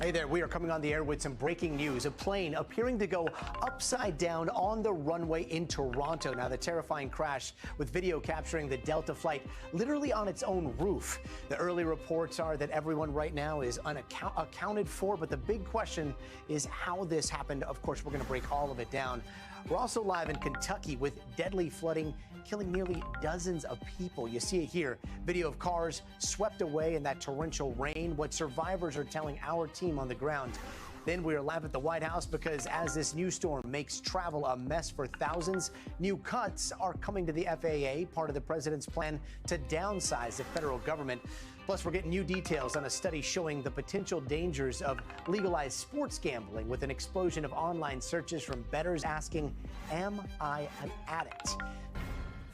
Hey there, we are coming on the air with some breaking news. A plane appearing to go upside down on the runway in Toronto. Now, the terrifying crash with video capturing the Delta flight literally on its own roof. The early reports are that everyone right now is unaccounted for, but the big question is how this happened. Of course, we're going to break all of it down. We're also live in Kentucky with deadly flooding killing nearly dozens of people. You see it here. Video of cars swept away in that torrential rain. What survivors are telling our team on the ground. Then we are live at the White House because as this new storm makes travel a mess for thousands, new cuts are coming to the FAA, part of the president's plan to downsize the federal government. Plus, we're getting new details on a study showing the potential dangers of legalized sports gambling with an explosion of online searches from bettors asking, "Am I an addict?"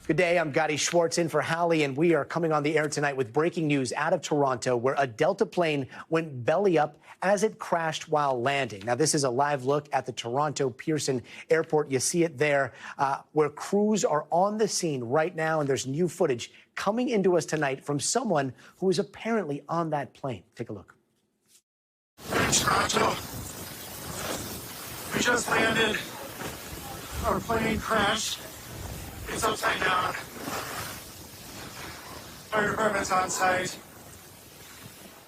Good day, I'm Gotti Schwartz in for Hallie, and we are coming on the air tonight with breaking news out of Toronto, where a Delta plane went belly up as it crashed while landing. Now, this is a live look at the Toronto Pearson Airport. You see it there, where crews are on the scene right now, and there's new footage coming into us tonight from someone who is apparently on that plane. Take a look. In Toronto, we just landed. Our plane crashed. It's upside down. Fire department's on site.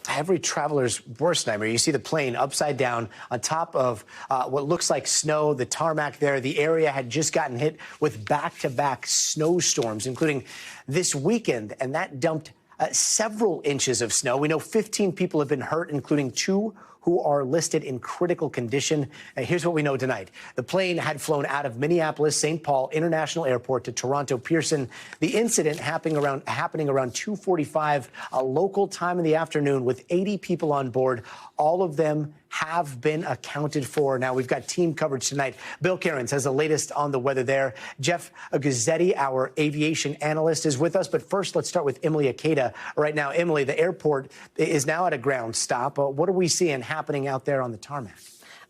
Every traveler's worst nightmare. You see the plane upside down on top of what looks like snow, the tarmac there. The area had just gotten hit with back-to-back snowstorms, including this weekend, and that dumped several inches of snow. We know 15 people have been hurt, including 2 who are listed in critical condition. Here's what we know tonight. The plane had flown out of Minneapolis St. Paul International Airport to Toronto Pearson. The incident happening around 2:45 local time in the afternoon with 80 people on board. All of them have been accounted for. Now, we've got team coverage tonight. Bill Cairns has the latest on the weather there. Jeff Guzzetti, our aviation analyst, is with us. But first, let's start with Emily Akeda. Right now, Emily, the airport is now at a ground stop. What are we seeing happening out there on the tarmac?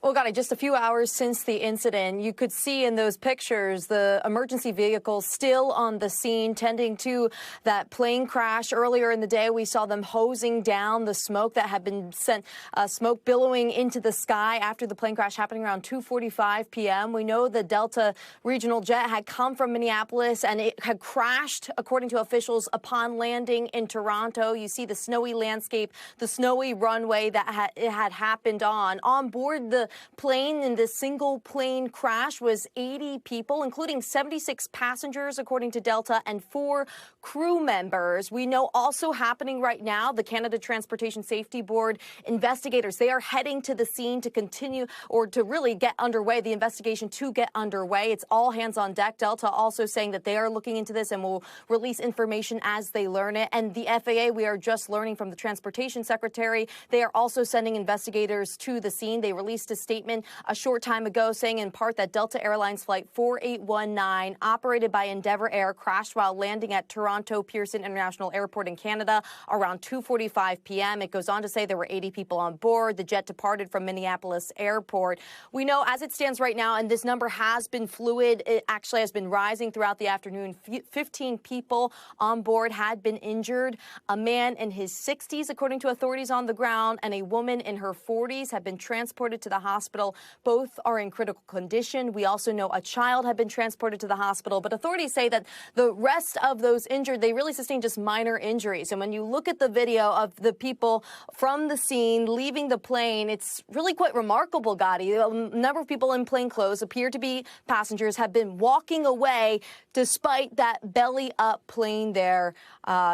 Well, Gotti, just a few hours since the incident, you could see in those pictures the emergency vehicles still on the scene, tending to that plane crash. Earlier in the day, we saw them hosing down the smoke that had been sent, smoke billowing into the sky after the plane crash happening around 2:45 p.m. We know the Delta regional jet had come from Minneapolis and it had crashed, according to officials, upon landing in Toronto. You see the snowy landscape, the snowy runway that it had happened on. On board the plane in this single plane crash was 80 people, including 76 passengers, according to Delta, and 4 crew members. We know also happening right now, the Canada Transportation Safety Board investigators, they are heading to the scene to continue or to really get underway, the investigation to get underway. It's all hands on deck. Delta also saying that they are looking into this and will release information as they learn it. And the FAA, we are just learning from the Transportation Secretary, they are also sending investigators to the scene. They released a statement a short time ago saying in part that Delta Airlines Flight 4819, operated by Endeavour Air, crashed while landing at Toronto Pearson International Airport in Canada around 2:45 p.m. It goes on to say there were 80 people on board. The jet departed from Minneapolis Airport. We know as it stands right now, and this number has been fluid, it actually has been rising throughout the afternoon. 15 people on board had been injured. A man in his 60s, according to authorities on the ground, and a woman in her 40s have been transported to the hospital. Both are in critical condition. We also know a child had been transported to the hospital, but authorities say that the rest of those injured, they really sustained just minor injuries. And when you look at the video of the people from the scene leaving the plane, it's really quite remarkable, Gotti. A number of people in plain clothes appear to be passengers have been walking away despite that belly up plane there.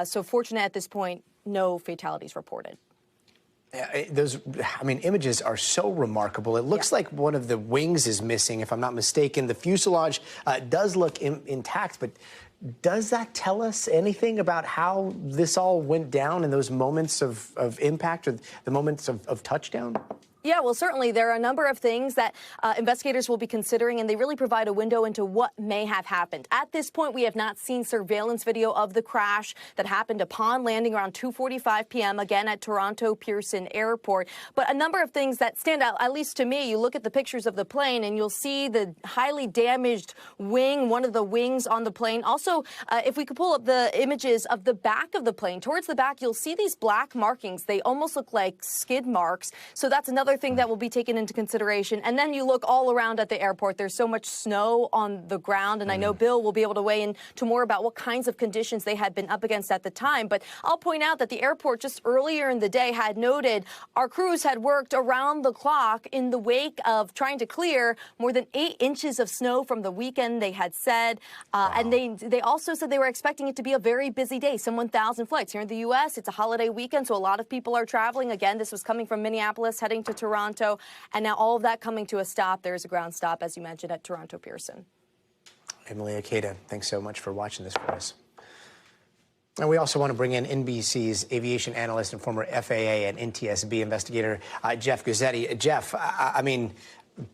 So fortunate at this point, no fatalities reported. Those, images are so remarkable. It looks like one of the wings is missing, if I'm not mistaken. The fuselage does look intact, but does that tell us anything about how this all went down in those moments of impact or the moments of touchdown? Yeah, well, certainly there are a number of things that investigators will be considering, and they really provide a window into what may have happened. At this point, we have not seen surveillance video of the crash that happened upon landing around 2:45 p.m., again at Toronto Pearson Airport. But a number of things that stand out, at least to me, you look at the pictures of the plane and you'll see the highly damaged wing, one of the wings on the plane. Also, if we could pull up the images of the back of the plane, towards the back, you'll see these black markings. They almost look like skid marks. So that's another thing that will be taken into consideration. And then you look all around at the airport. There's so much snow on the ground, and I know Bill will be able to weigh in to more about what kinds of conditions they had been up against at the time. But I'll point out that the airport just earlier in the day had noted our crews had worked around the clock in the wake of trying to clear more than 8 inches of snow from the weekend, they had said. And they also said they were expecting it to be a very busy day, some 1,000 flights. Here in the U.S., it's a holiday weekend, so a lot of people are traveling. Again, this was coming from Minneapolis, heading to Toronto. And now all of that coming to a stop. There's a ground stop, as you mentioned, at Toronto Pearson. Emily Akeda, thanks so much for watching this for us. And we also want to bring in NBC's aviation analyst and former FAA and NTSB investigator, Jeff Guzzetti. Jeff, I mean,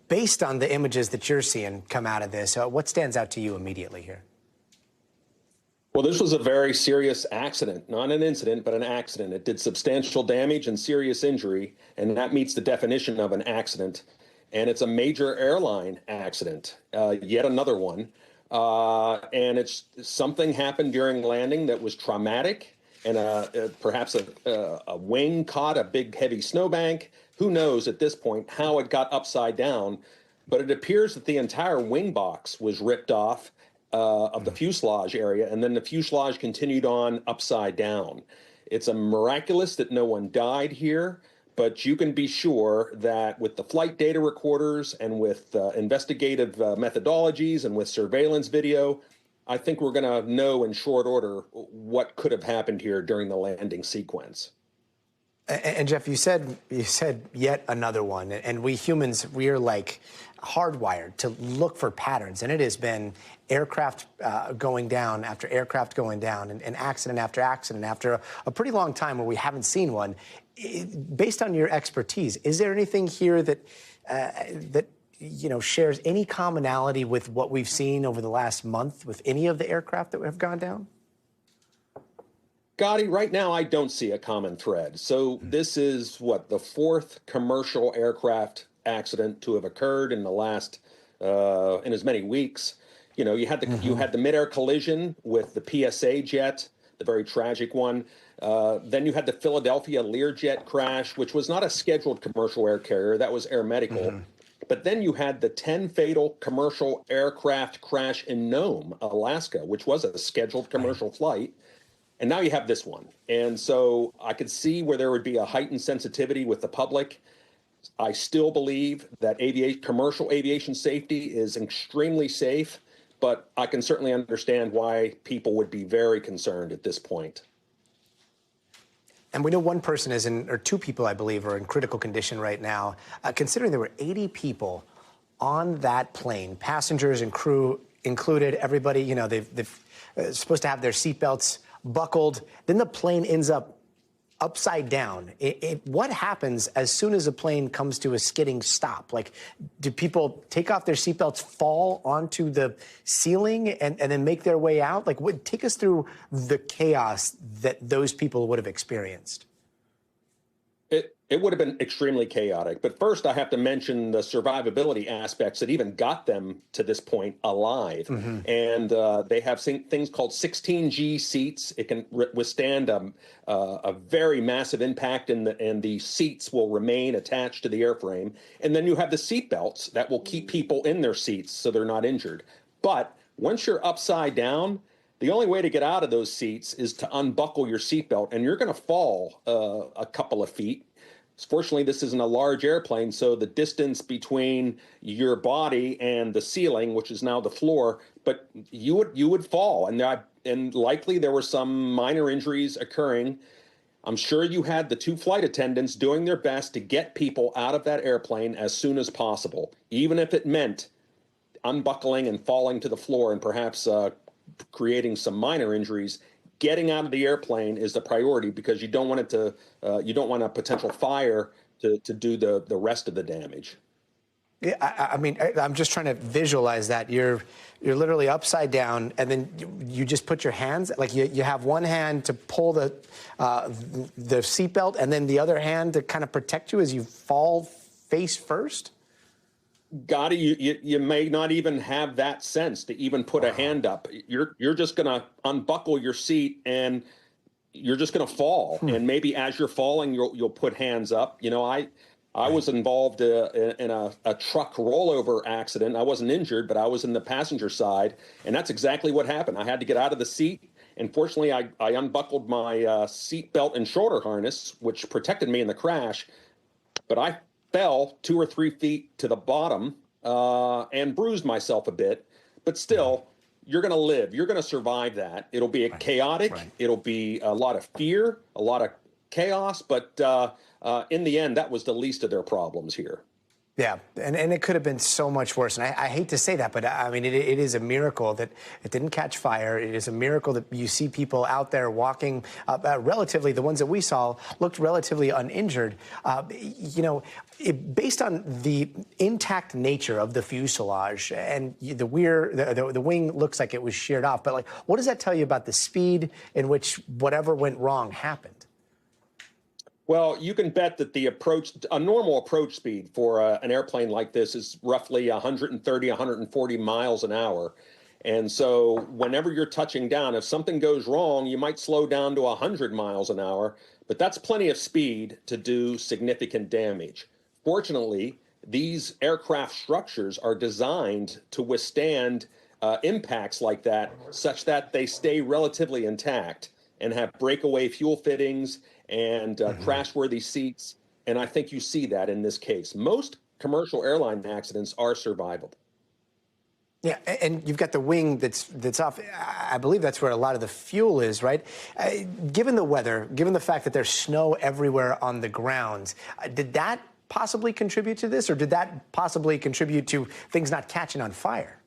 based on the images that you're seeing come out of this, what stands out to you immediately here? Well, this was a very serious accident, not an incident, but an accident. It did substantial damage and serious injury, and that meets the definition of an accident. And it's a major airline accident, yet another one. And it's something happened during landing that was traumatic, and perhaps a wing caught a big heavy snowbank. Who knows at this point how it got upside down, but it appears that the entire wing box was ripped off of the fuselage area, and then the fuselage continued on upside down. It's a miraculous that no one died here, but you can be sure that with the flight data recorders and with investigative methodologies and with surveillance video, I think we're going to know in short order what could have happened here during the landing sequence. And Jeff, you said yet another one, and we humans, we are like hardwired to look for patterns, and it has been aircraft going down after aircraft going down, and accident after a pretty long time where we haven't seen one. Based on your expertise, is there anything here that shares any commonality with what we've seen over the last month with any of the aircraft that have gone down? Gotti, right now I don't see a common thread. So this is what, the 4th commercial aircraft accident to have occurred in the last in as many weeks. You know, you had the midair collision with the PSA jet, the very tragic one. Then you had the Philadelphia Learjet crash, which was not a scheduled commercial air carrier, that was air medical. But then you had the 10 fatal commercial aircraft crash in Nome, Alaska, which was a scheduled commercial flight. And now you have this one. And so I could see where there would be a heightened sensitivity with the public. I still believe that commercial aviation safety is extremely safe, but I can certainly understand why people would be very concerned at this point. And we know one person is in, or 2 people, I believe, are in critical condition right now. Considering there were 80 people on that plane, passengers and crew included, everybody, you know, they've supposed to have their seatbelts buckled. Then the plane ends up upside down. What happens as soon as a plane comes to a skidding stop? Like, do people take off their seatbelts, fall onto the ceiling, and then make their way out? Like, take us through the chaos that those people would have experienced. It would have been extremely chaotic. But first, I have to mention the survivability aspects that even got them to this point alive. And they have things called 16G seats. It can withstand a very massive impact, and the seats will remain attached to the airframe. And then you have the seat belts that will keep people in their seats so they're not injured. But once you're upside down, the only way to get out of those seats is to unbuckle your seatbelt, and you're going to fall a couple of feet. Fortunately, this isn't a large airplane, so the distance between your body and the ceiling, which is now the floor, but you would fall, and likely there were some minor injuries occurring. I'm sure you had the 2 flight attendants doing their best to get people out of that airplane as soon as possible, even if it meant unbuckling and falling to the floor and perhaps creating some minor injuries. Getting out of the airplane is the priority, because you don't want a potential fire to do the rest of the damage. Yeah, I mean, I'm just trying to visualize that. You're literally upside down, and then you just put your hands, like you have one hand to pull the seatbelt, and then the other hand to kind of protect you as you fall face first. Gotti, you may not even have that sense to even put a hand up. You're just going to unbuckle your seat and you're just going to fall. And maybe as you're falling, you'll put hands up. You know, I was involved in a truck rollover accident. I wasn't injured, but I was in the passenger side, and that's exactly what happened. I had to get out of the seat, and fortunately, I unbuckled my seat belt and shoulder harness, which protected me in the crash, but I fell 2 or 3 feet to the bottom and bruised myself a bit. But still, you're going to live. You're going to survive that. It'll be chaotic. It'll be a lot of fear, a lot of chaos, but in the end, that was the least of their problems here. Yeah, and it could have been so much worse. And I hate to say that, but I mean, it is a miracle that it didn't catch fire. It is a miracle that you see people out there walking relatively, the ones that we saw looked relatively uninjured. You know, based on the intact nature of the fuselage and the wing looks like it was sheared off. But like, what does that tell you about the speed in which whatever went wrong happened? Well, you can bet that a normal approach speed for an airplane like this is roughly 130, 140 miles an hour. And so whenever you're touching down, if something goes wrong, you might slow down to 100 miles an hour, but that's plenty of speed to do significant damage. Fortunately, these aircraft structures are designed to withstand impacts like that, such that they stay relatively intact and have breakaway fuel fittings and crash-worthy seats. And I think you see that in this case. Most commercial airline accidents are survivable. Yeah, and you've got the wing that's off. I believe that's where a lot of the fuel is, right? Given the weather, given the fact that there's snow everywhere on the ground, did that possibly contribute to this, or did that possibly contribute to things not catching on fire?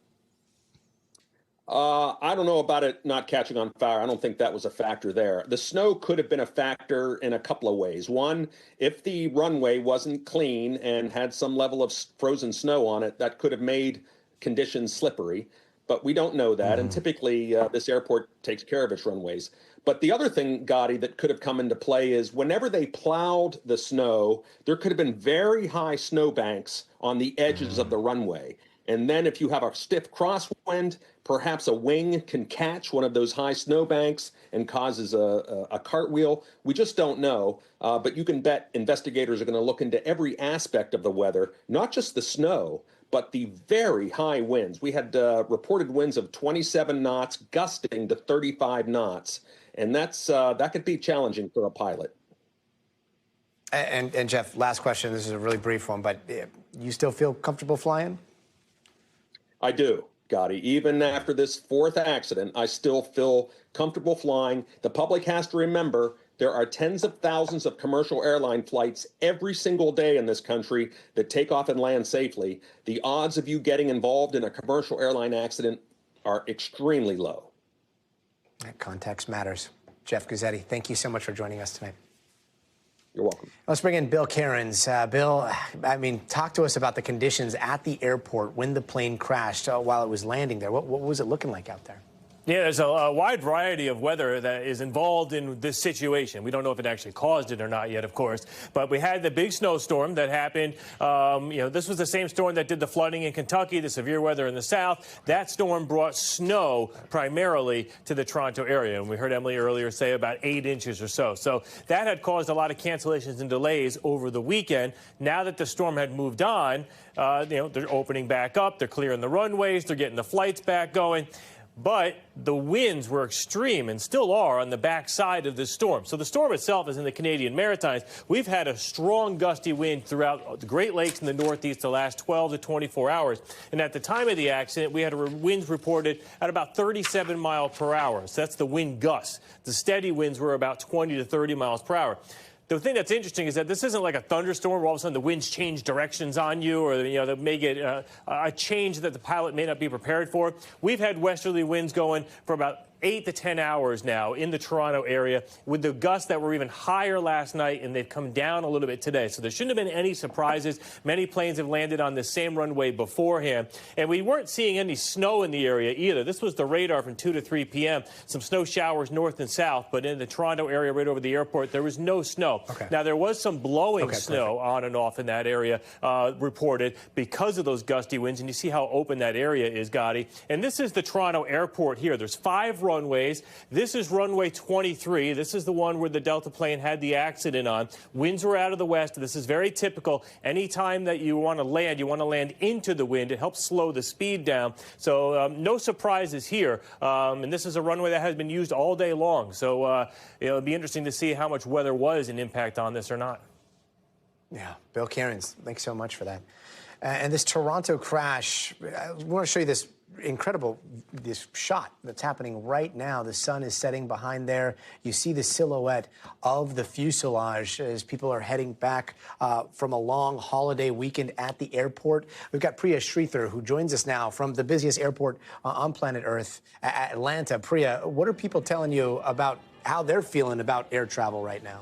I don't know about it not catching on fire. I don't think that was a factor there. The snow could have been a factor in a couple of ways. One, if the runway wasn't clean and had some level of frozen snow on it, that could have made conditions slippery. But we don't know that. And typically, this airport takes care of its runways. But the other thing, Gotti, that could have come into play is whenever they plowed the snow, there could have been very high snowbanks on the edges of the runway. And then if you have a stiff crosswind, perhaps a wing can catch one of those high snowbanks and causes a cartwheel. We just don't know. But you can bet investigators are going to look into every aspect of the weather, not just the snow, but the very high winds. We had reported winds of 27 knots, gusting to 35 knots. And that could be challenging for a pilot. And Jeff, last question. This is a really brief one, but you still feel comfortable flying? I do, Gotti. Even after this fourth accident, I still feel comfortable flying. The public has to remember there are tens of thousands of commercial airline flights every single day in this country that take off and land safely. The odds of you getting involved in a commercial airline accident are extremely low. Context matters. Jeff Guzzetti, thank you so much for joining us tonight. You're welcome. Let's bring in Bill Cairns. Bill, I mean, talk to us about the conditions at the airport when the plane crashed while it was landing there. What was it looking like out there? Yeah, there's a wide variety of weather that is involved in this situation. We don't know if it actually caused it or not yet, of course. But we had the big snowstorm that happened. This was the same storm that did the flooding in Kentucky, the severe weather in the south. That storm brought snow primarily to the Toronto area. And we heard Emily earlier say about 8 inches or so. So that had caused a lot of cancellations and delays over the weekend. Now that the storm had moved on, they're opening back up. They're clearing the runways. They're getting the flights back going. But the winds were extreme and still are on the backside of this storm. So the storm itself is in the Canadian Maritimes. We've had a strong gusty wind throughout the Great Lakes in the Northeast the last 12 to 24 hours. And at the time of the accident, we had winds reported at about 37 miles per hour. So that's the wind gusts. The steady winds were about 20 to 30 miles per hour. The thing that's interesting is that this isn't like a thunderstorm where all of a sudden the winds change directions on you, or they may get a change that the pilot may not be prepared for. We've had westerly winds going for about 8 to 10 hours now in the Toronto area, with the gusts that were even higher last night, and they've come down a little bit today. So there shouldn't have been any surprises. Many planes have landed on the same runway beforehand. And we weren't seeing any snow in the area either. This was the radar from 2 to 3 p.m. Some snow showers north and south, but in the Toronto area right over the airport, there was no snow. Okay. Now, there was some blowing snow perfect. on and off in that area reported because of those gusty winds. And you see how open that area is, Gotti. And this is the Toronto airport here. There's 5 runways. This is runway 23. This is the one where the Delta plane had the accident on. Winds were out of the west. This is very typical. Anytime that you want to land into the wind. It helps slow the speed down. So no surprises here. And this is a runway that has been used all day long. So it'll be interesting to see how much weather was an impact on this or not. Yeah, Bill Cairns, thanks so much for that. And this Toronto crash, I want to show you this this shot that's happening right now. The sun is setting behind there. You see the silhouette of the fuselage as people are heading back from a long holiday weekend at the airport. We've got Priya Sridhar, who joins us now from the busiest airport on planet Earth, Atlanta. Priya, what are people telling you about how they're feeling about air travel right now?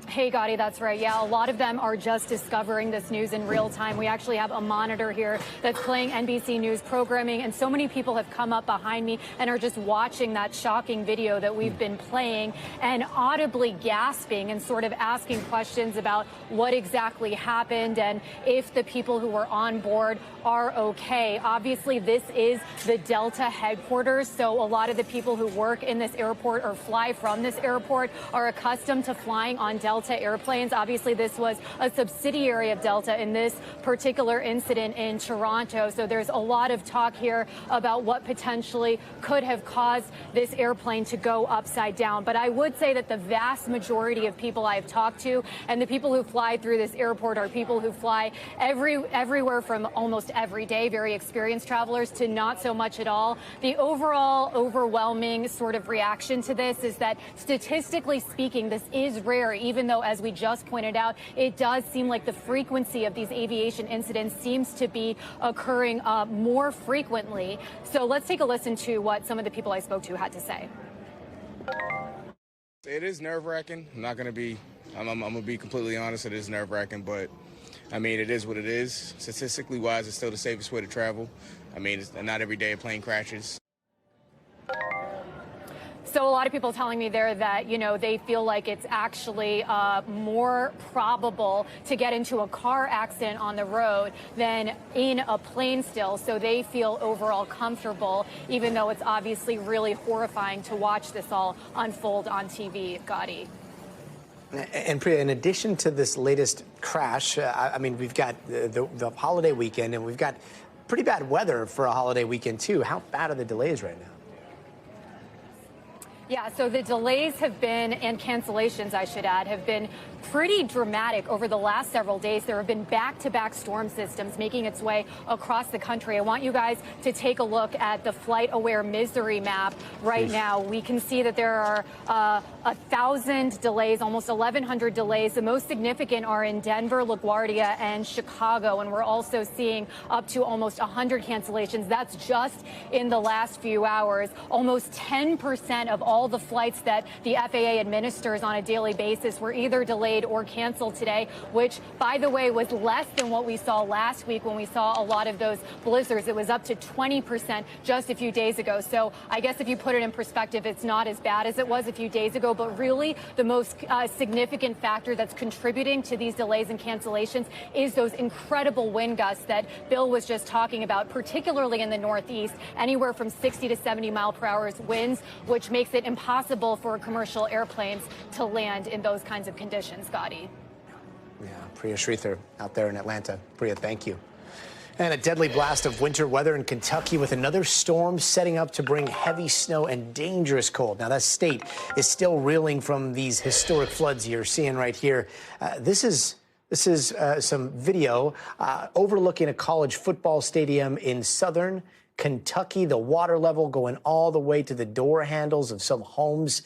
Hey, Gotti, that's right. Yeah, a lot of them are just discovering this news in real time. We actually have a monitor here that's playing NBC News programming, and so many people have come up behind me and are just watching that shocking video that we've been playing and audibly gasping and sort of asking questions about what exactly happened and if the people who were on board are okay. Obviously, this is the Delta headquarters, so a lot of the people who work in this airport or fly from this airport are accustomed to flying on Delta airplanes. Obviously, this was a subsidiary of Delta in this particular incident in Toronto. So there's a lot of talk here about what potentially could have caused this airplane to go upside down. But I would say that the vast majority of people I've talked to and the people who fly through this airport are people who fly everywhere from almost every day, very experienced travelers, to not so much at all. The overall overwhelming sort of reaction to this is that statistically speaking, this is rare, even though, as we just pointed out, it does seem like the frequency of these aviation incidents seems to be occurring more frequently. So let's take a listen to what some of the people I spoke to had to say. It is nerve-wracking. I'm going to be completely honest, it is nerve-wracking, but I mean, it is what it is. Statistically wise, it's still the safest way to travel. I mean, not every day a plane crashes. So a lot of people telling me there that, you know, they feel like it's actually more probable to get into a car accident on the road than in a plane still. So they feel overall comfortable, even though it's obviously really horrifying to watch this all unfold on TV, Gotti. And Priya, in addition to this latest crash, I mean, we've got the holiday weekend, and we've got pretty bad weather for a holiday weekend, too. How bad are the delays right now? Yeah, so the delays have been, and cancellations, I should add, have been pretty dramatic over the last several days. There have been back-to-back storm systems making its way across the country. I want you guys to take a look at the flight-aware misery map right now. We can see that there are 1,000 delays, almost 1,100 delays. The most significant are in Denver, LaGuardia, and Chicago. And we're also seeing up to almost 100 cancellations. That's just in the last few hours. Almost 10% of all the flights that the FAA administers on a daily basis were either delayed or canceled today, which, by the way, was less than what we saw last week when we saw a lot of those blizzards. It was up to 20% just a few days ago. So I guess if you put it in perspective, it's not as bad as it was a few days ago. But really, the most significant factor that's contributing to these delays and cancellations is those incredible wind gusts that Bill was just talking about, particularly in the Northeast, anywhere from 60 to 70 mile per hour winds, which makes it impossible for commercial airplanes to land in those kinds of conditions, Gotti. Yeah, Priya Sridhar out there in Atlanta. Priya, thank you. And a deadly blast of winter weather in Kentucky with another storm setting up to bring heavy snow and dangerous cold. Now, that state is still reeling from these historic floods you're seeing right here. This is some video overlooking a college football stadium in southern Kentucky. The water level going all the way to the door handles of some homes.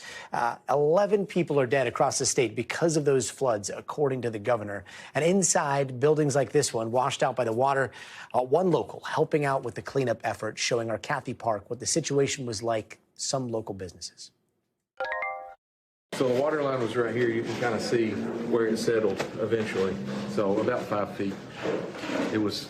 11 people are dead across the state because of those floods, according to the governor. And inside, buildings like this one washed out by the water. One local helping out with the cleanup effort, showing our Kathy Park what the situation was like some local businesses. So the water line was right here. You can kind of see where it settled eventually. So about 5 feet. It was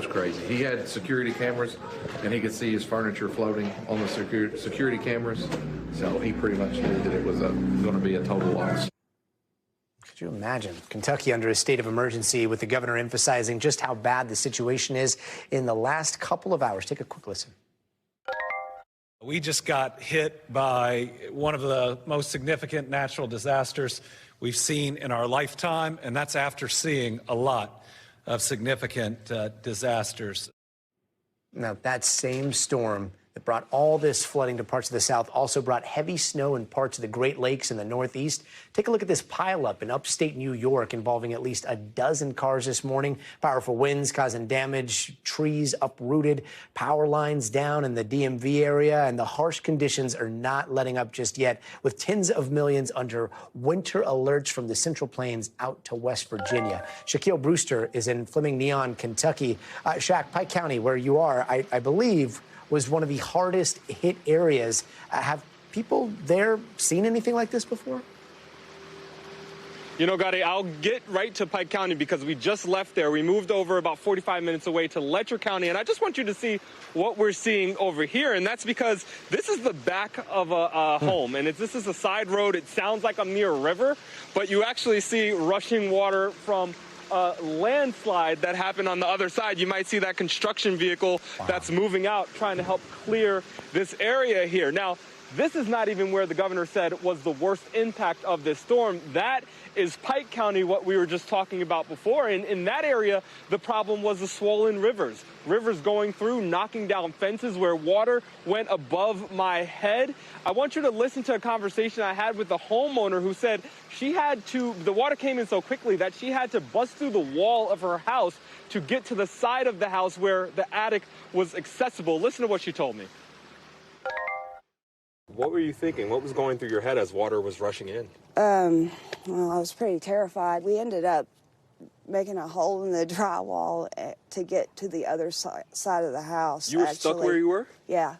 crazy. He had security cameras, and he could see his furniture floating on the security cameras. So he pretty much knew that it was going to be a total loss. Could you imagine Kentucky under a state of emergency with the governor emphasizing just how bad the situation is in the last couple of hours? Take a quick listen. We just got hit by one of the most significant natural disasters we've seen in our lifetime, and that's after seeing a lot of significant disasters. Now, that same storm that brought all this flooding to parts of the South also brought heavy snow in parts of the Great Lakes in the Northeast. Take a look at this pileup in upstate New York involving at least a dozen cars this morning. Powerful winds causing damage, trees uprooted, power lines down in the DMV area, and the harsh conditions are not letting up just yet, with tens of millions under winter alerts from the Central Plains out to West Virginia. Shaquille Brewster is in Fleming Neon, Kentucky. Shaq, Pike County, where you are, I believe, was one of the hardest hit areas. Have people there seen anything like this before? You know, Gotti, I'll get right to Pike County because we just left there. We moved over about 45 minutes away to Letcher County, and I just want you to see what we're seeing over here, and that's because this is the back of a home, and this is a side road. It sounds like I'm near a river, but you actually see rushing water from a landslide that happened on the other side. You might see that construction vehicle that's moving out, trying to help clear this area here. Now, this is not even where the governor said was the worst impact of this storm. That is Pike County, what we were just talking about before. And in that area, the problem was the swollen rivers. Rivers going through, knocking down fences where water went above my head. I want you to listen to a conversation I had with the homeowner who said the water came in so quickly that she had to bust through the wall of her house to get to the side of the house where the attic was accessible. Listen to what she told me. What were you thinking? What was going through your head as water was rushing in? Well, I was pretty terrified. We ended up making a hole in the drywall to get to the other side of the house. You were stuck where you were? Yeah.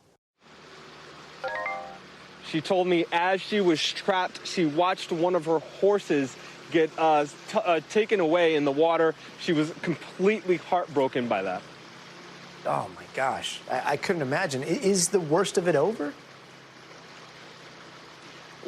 She told me as she was trapped, she watched one of her horses get taken away in the water. She was completely heartbroken by that. Oh, my gosh. I couldn't imagine. Is the worst of it over?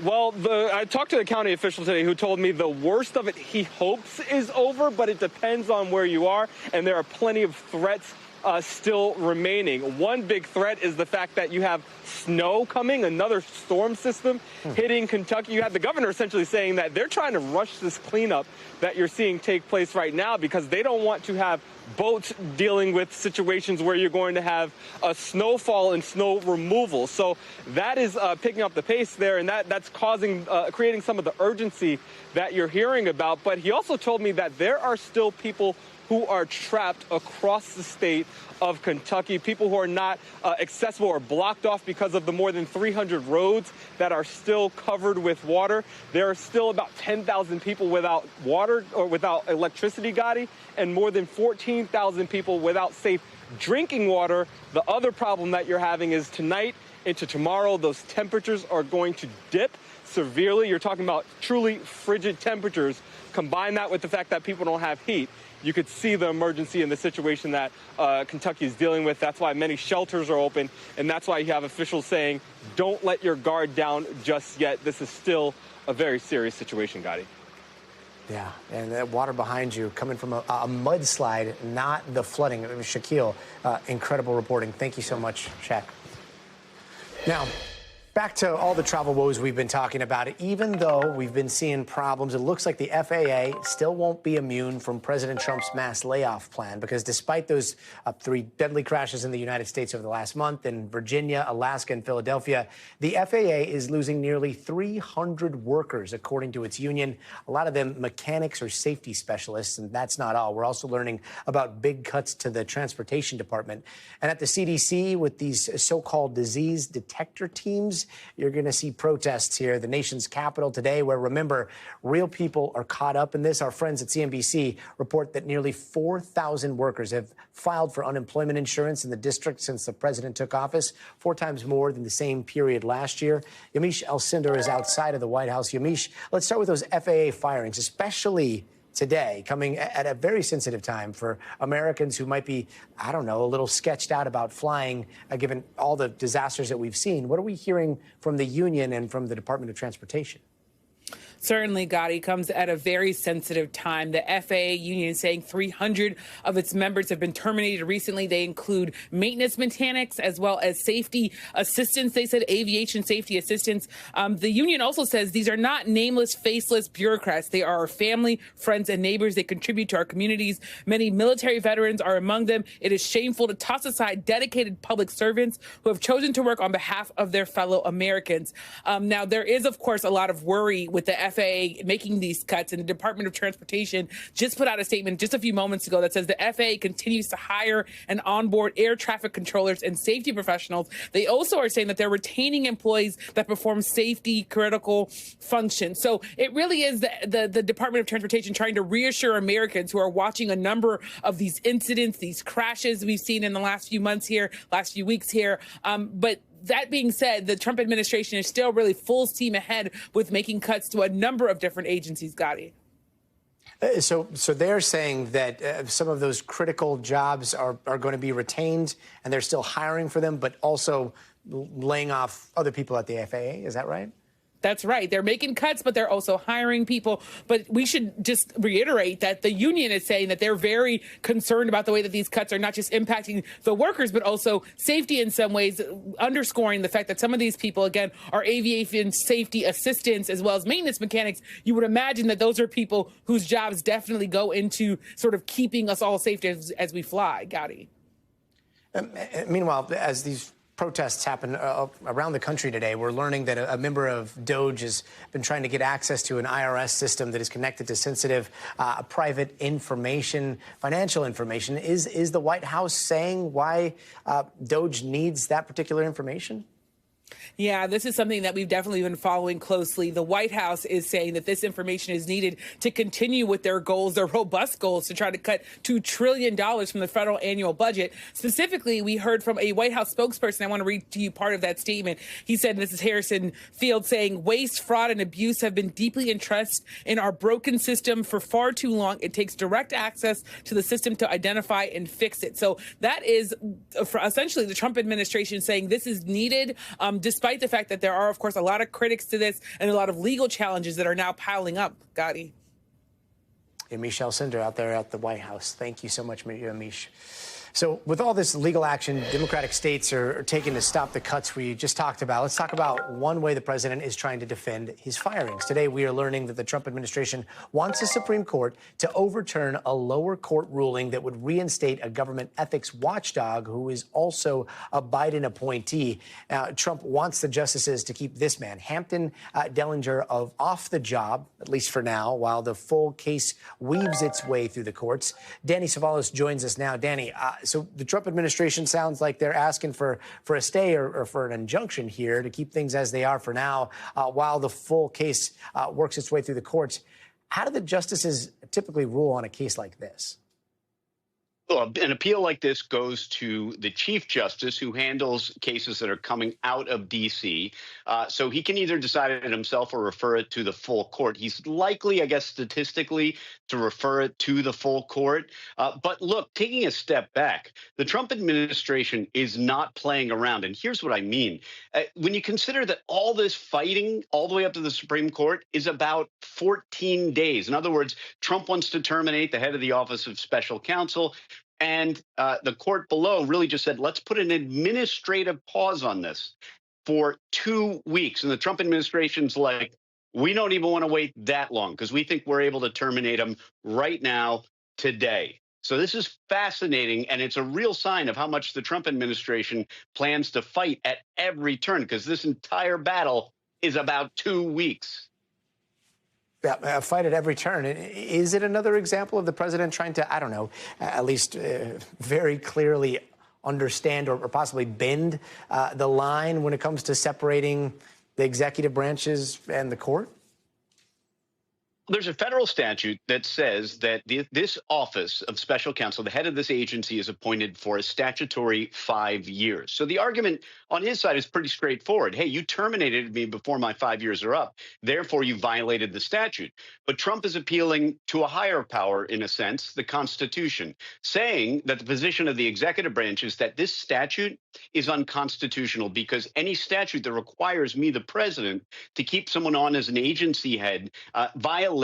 Well, I talked to a county official today who told me the worst of it he hopes is over, but it depends on where you are, and there are plenty of threats still remaining. One big threat is the fact that you have snow coming, another storm system hitting Kentucky. You have the governor essentially saying that they're trying to rush this cleanup that you're seeing take place right now because they don't want to have boats dealing with situations where you're going to have a snowfall and snow removal. So that is picking up the pace there, and that's creating some of the urgency that you're hearing about. But he also told me that there are still people who are trapped across the state of Kentucky, people who are not accessible or blocked off because of the more than 300 roads that are still covered with water. There are still about 10,000 people without water or without electricity, Gotti, and more than 14,000 people without safe drinking water. The other problem that you're having is tonight into tomorrow, those temperatures are going to dip severely. You're talking about truly frigid temperatures. Combine that with the fact that people don't have heat. You could see the emergency in the situation that Kentucky is dealing with. That's why many shelters are open, and that's why you have officials saying, don't let your guard down just yet. This is still a very serious situation, Gotti. Yeah, and that water behind you coming from a mudslide, not the flooding. It was Shaquille, incredible reporting. Thank you so much, Shaq. Now, Back to all the travel woes we've been talking about. Even though we've been seeing problems, it looks like the FAA still won't be immune from President Trump's mass layoff plan, because despite those 3 deadly crashes in the United States over the last month in Virginia, Alaska, and Philadelphia, the FAA is losing nearly 300 workers, according to its union. A lot of them mechanics or safety specialists, and that's not all. We're also learning about big cuts to the transportation department. And at the CDC, with these so-called disease detector teams, you're going to see protests here, the nation's capital today, where, remember, real people are caught up in this. Our friends at CNBC report that nearly 4,000 workers have filed for unemployment insurance in the district since the president took office, 4 times more than the same period last year. Yamiche Alcindor is outside of the White House. Yamiche, let's start with those FAA firings, especially today, coming at a very sensitive time for Americans who might be, I don't know, a little sketched out about flying, given all the disasters that we've seen. What are we hearing from the union and from the Department of Transportation? Certainly, Gotti, comes at a very sensitive time. The FAA union is saying 300 of its members have been terminated recently. They include maintenance mechanics as well as safety assistants. They said aviation safety assistants. The union also says these are not nameless, faceless bureaucrats. They are our family, friends, and neighbors. They contribute to our communities. Many military veterans are among them. It is shameful to toss aside dedicated public servants who have chosen to work on behalf of their fellow Americans. Now, there is, of course, a lot of worry with the FAA making these cuts, and the Department of Transportation just put out a statement just a few moments ago that says the FAA continues to hire and onboard air traffic controllers and safety professionals. They also are saying that they're retaining employees that perform safety critical functions. So it really is the Department of Transportation trying to reassure Americans who are watching a number of these incidents, these crashes we've seen in the last few months here, last few weeks here. But that being said, the Trump administration is still really full steam ahead with making cuts to a number of different agencies, Gotti. So they're saying that some of those critical jobs are going to be retained, and they're still hiring for them, but also laying off other people at the FAA. Is that right? That's right. They're making cuts, but they're also hiring people. But we should just reiterate that the union is saying that they're very concerned about the way that these cuts are not just impacting the workers, but also safety in some ways, underscoring the fact that some of these people, again, are aviation safety assistants as well as maintenance mechanics. You would imagine that those are people whose jobs definitely go into sort of keeping us all safe as we fly, Gotti. Meanwhile, as these protests happen around the country today, we're learning that a member of DOJ has been trying to get access to an IRS system that is connected to sensitive private information, financial information. Is the White House saying why DOJ needs that particular information? Yeah, this is something that we've definitely been following closely. The White House is saying that this information is needed to continue with their goals, their robust goals, to try to cut $2 trillion from the federal annual budget. Specifically, we heard from a White House spokesperson. I want to read to you part of that statement. He said, this is Harrison Field saying, waste, fraud, and abuse have been deeply entrenched in our broken system for far too long. It takes direct access to the system to identify and fix it. So that is essentially the Trump administration saying this is needed, despite the fact that there are, of course, a lot of critics to this and a lot of legal challenges that are now piling up. Gotti. Yamiche Alcindor out there at the White House. Thank you so much, Yamiche. So with all this legal action Democratic states are taking to stop the cuts we just talked about, let's talk about one way the president is trying to defend his firings. Today, we are learning that the Trump administration wants the Supreme Court to overturn a lower court ruling that would reinstate a government ethics watchdog who is also a Biden appointee. Trump wants the justices to keep this man, Hampton Dellinger, off the job, at least for now, while the full case weaves its way through the courts. Danny Savalas joins us now. Danny, so the Trump administration sounds like they're asking for a stay or for an injunction here to keep things as they are for now, while the full case works its way through the courts. How do the justices typically rule on a case like this? Well, an appeal like this goes to the Chief Justice, who handles cases that are coming out of D.C. So he can either decide it himself or refer it to the full court. He's likely, I guess, statistically, to refer it to the full court. But look, taking a step back, the Trump administration is not playing around. And here's what I mean. When you consider that all this fighting all the way up to the Supreme Court is about 14 days. In other words, Trump wants to terminate the head of the Office of Special Counsel. And the court below really just said, let's put an administrative pause on this. for 2 weeks. And the Trump administration's like, we don't even want to wait that long because we think we're able to terminate him right now, today. So this is fascinating, and it's a real sign of how much the Trump administration plans to fight at every turn, because this entire battle is about 2 weeks. Yeah, fight at every turn. Is it another example of the president trying to, I don't know, at least very clearly understand or possibly bend the line when it comes to separating the executive branches and the court? There's a federal statute that says that this office of special counsel, the head of this agency, is appointed for a statutory 5 years. So the argument on his side is pretty straightforward. Hey, you terminated me before my 5 years are up. Therefore, you violated the statute. But Trump is appealing to a higher power, in a sense, the Constitution, saying that the position of the executive branch is that this statute is unconstitutional because any statute that requires me, the president, to keep someone on as an agency head violates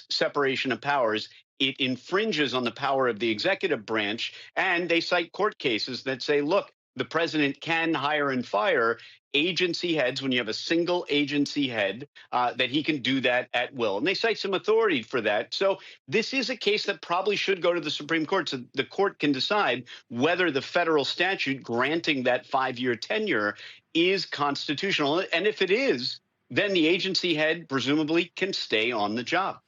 separation of powers. It infringes on the power of the executive branch. And they cite court cases that say, look, the president can hire and fire agency heads when you have a single agency head, that he can do that at will. And they cite some authority for that. So this is a case that probably should go to the Supreme Court, so the court can decide whether the federal statute granting that 5-year tenure is constitutional. And if it is, then the agency head presumably can stay on the job.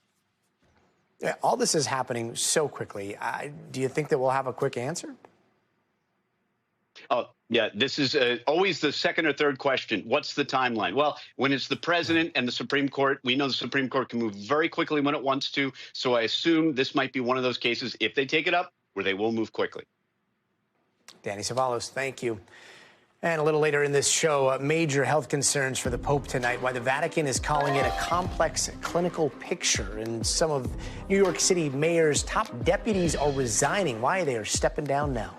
Yeah, all this is happening so quickly. Do you think that we'll have a quick answer? Oh, yeah, this is always the second or third question. What's the timeline? Well, when it's the president and the Supreme Court, we know the Supreme Court can move very quickly when it wants to. So I assume this might be one of those cases, if they take it up, where they will move quickly. Danny Savalos, thank you. And a little later in this show, major health concerns for the Pope tonight, why the Vatican is calling it a complex clinical picture. And some of New York City mayor's top deputies are resigning. Why they are stepping down now.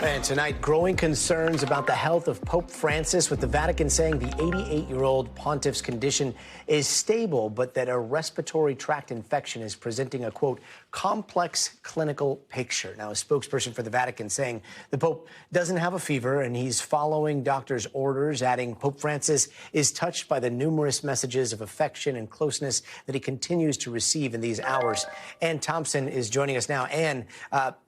And tonight, growing concerns about the health of Pope Francis, with the Vatican saying the 88-year-old pontiff's condition is stable, but that a respiratory tract infection is presenting a, quote, complex clinical picture. Now, a spokesperson for the Vatican saying the Pope doesn't have a fever and he's following doctors' orders, adding Pope Francis is touched by the numerous messages of affection and closeness that he continues to receive in these hours. Ann Thompson is joining us now. Ann,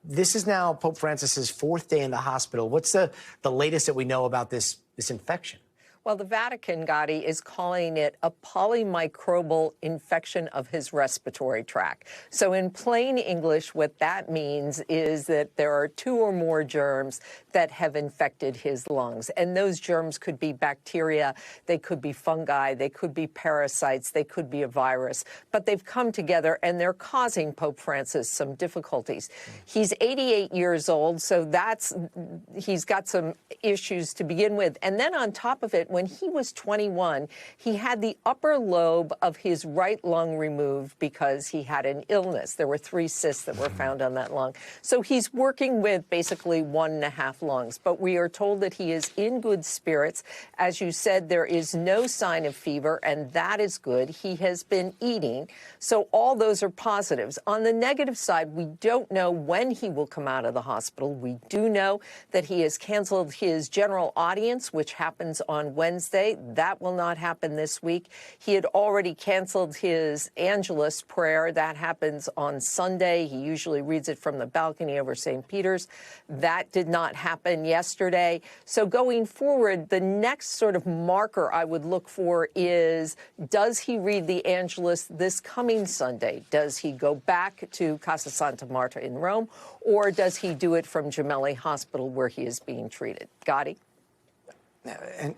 this is now Pope Francis's 4th day in the hospital. What's the latest that we know about this infection? Well, the Vatican, Gotti, is calling it a polymicrobial infection of his respiratory tract. So in plain English, what that means is that there are 2 or more germs that have infected his lungs. And those germs could be bacteria, they could be fungi, they could be parasites, they could be a virus. But they've come together and they're causing Pope Francis some difficulties. He's 88 years old, so he's got some issues to begin with. And then on top of it, when he was 21, he had the upper lobe of his right lung removed because he had an illness. There were 3 cysts that were found on that lung. So he's working with basically 1.5 lungs. But we are told that he is in good spirits. As you said, there is no sign of fever, and that is good. He has been eating. So all those are positives. On the negative side, we don't know when he will come out of the hospital. We do know that he has canceled his general audience, which happens on Wednesday. That will not happen this week. He had already canceled his Angelus prayer. That happens on Sunday. He usually reads it from the balcony over St. Peter's. That did not happen yesterday. So going forward, the next sort of marker I would look for is, does he read the Angelus this coming Sunday? Does he go back to Casa Santa Marta in Rome, or does he do it from Gemelli Hospital where he is being treated? Gotti?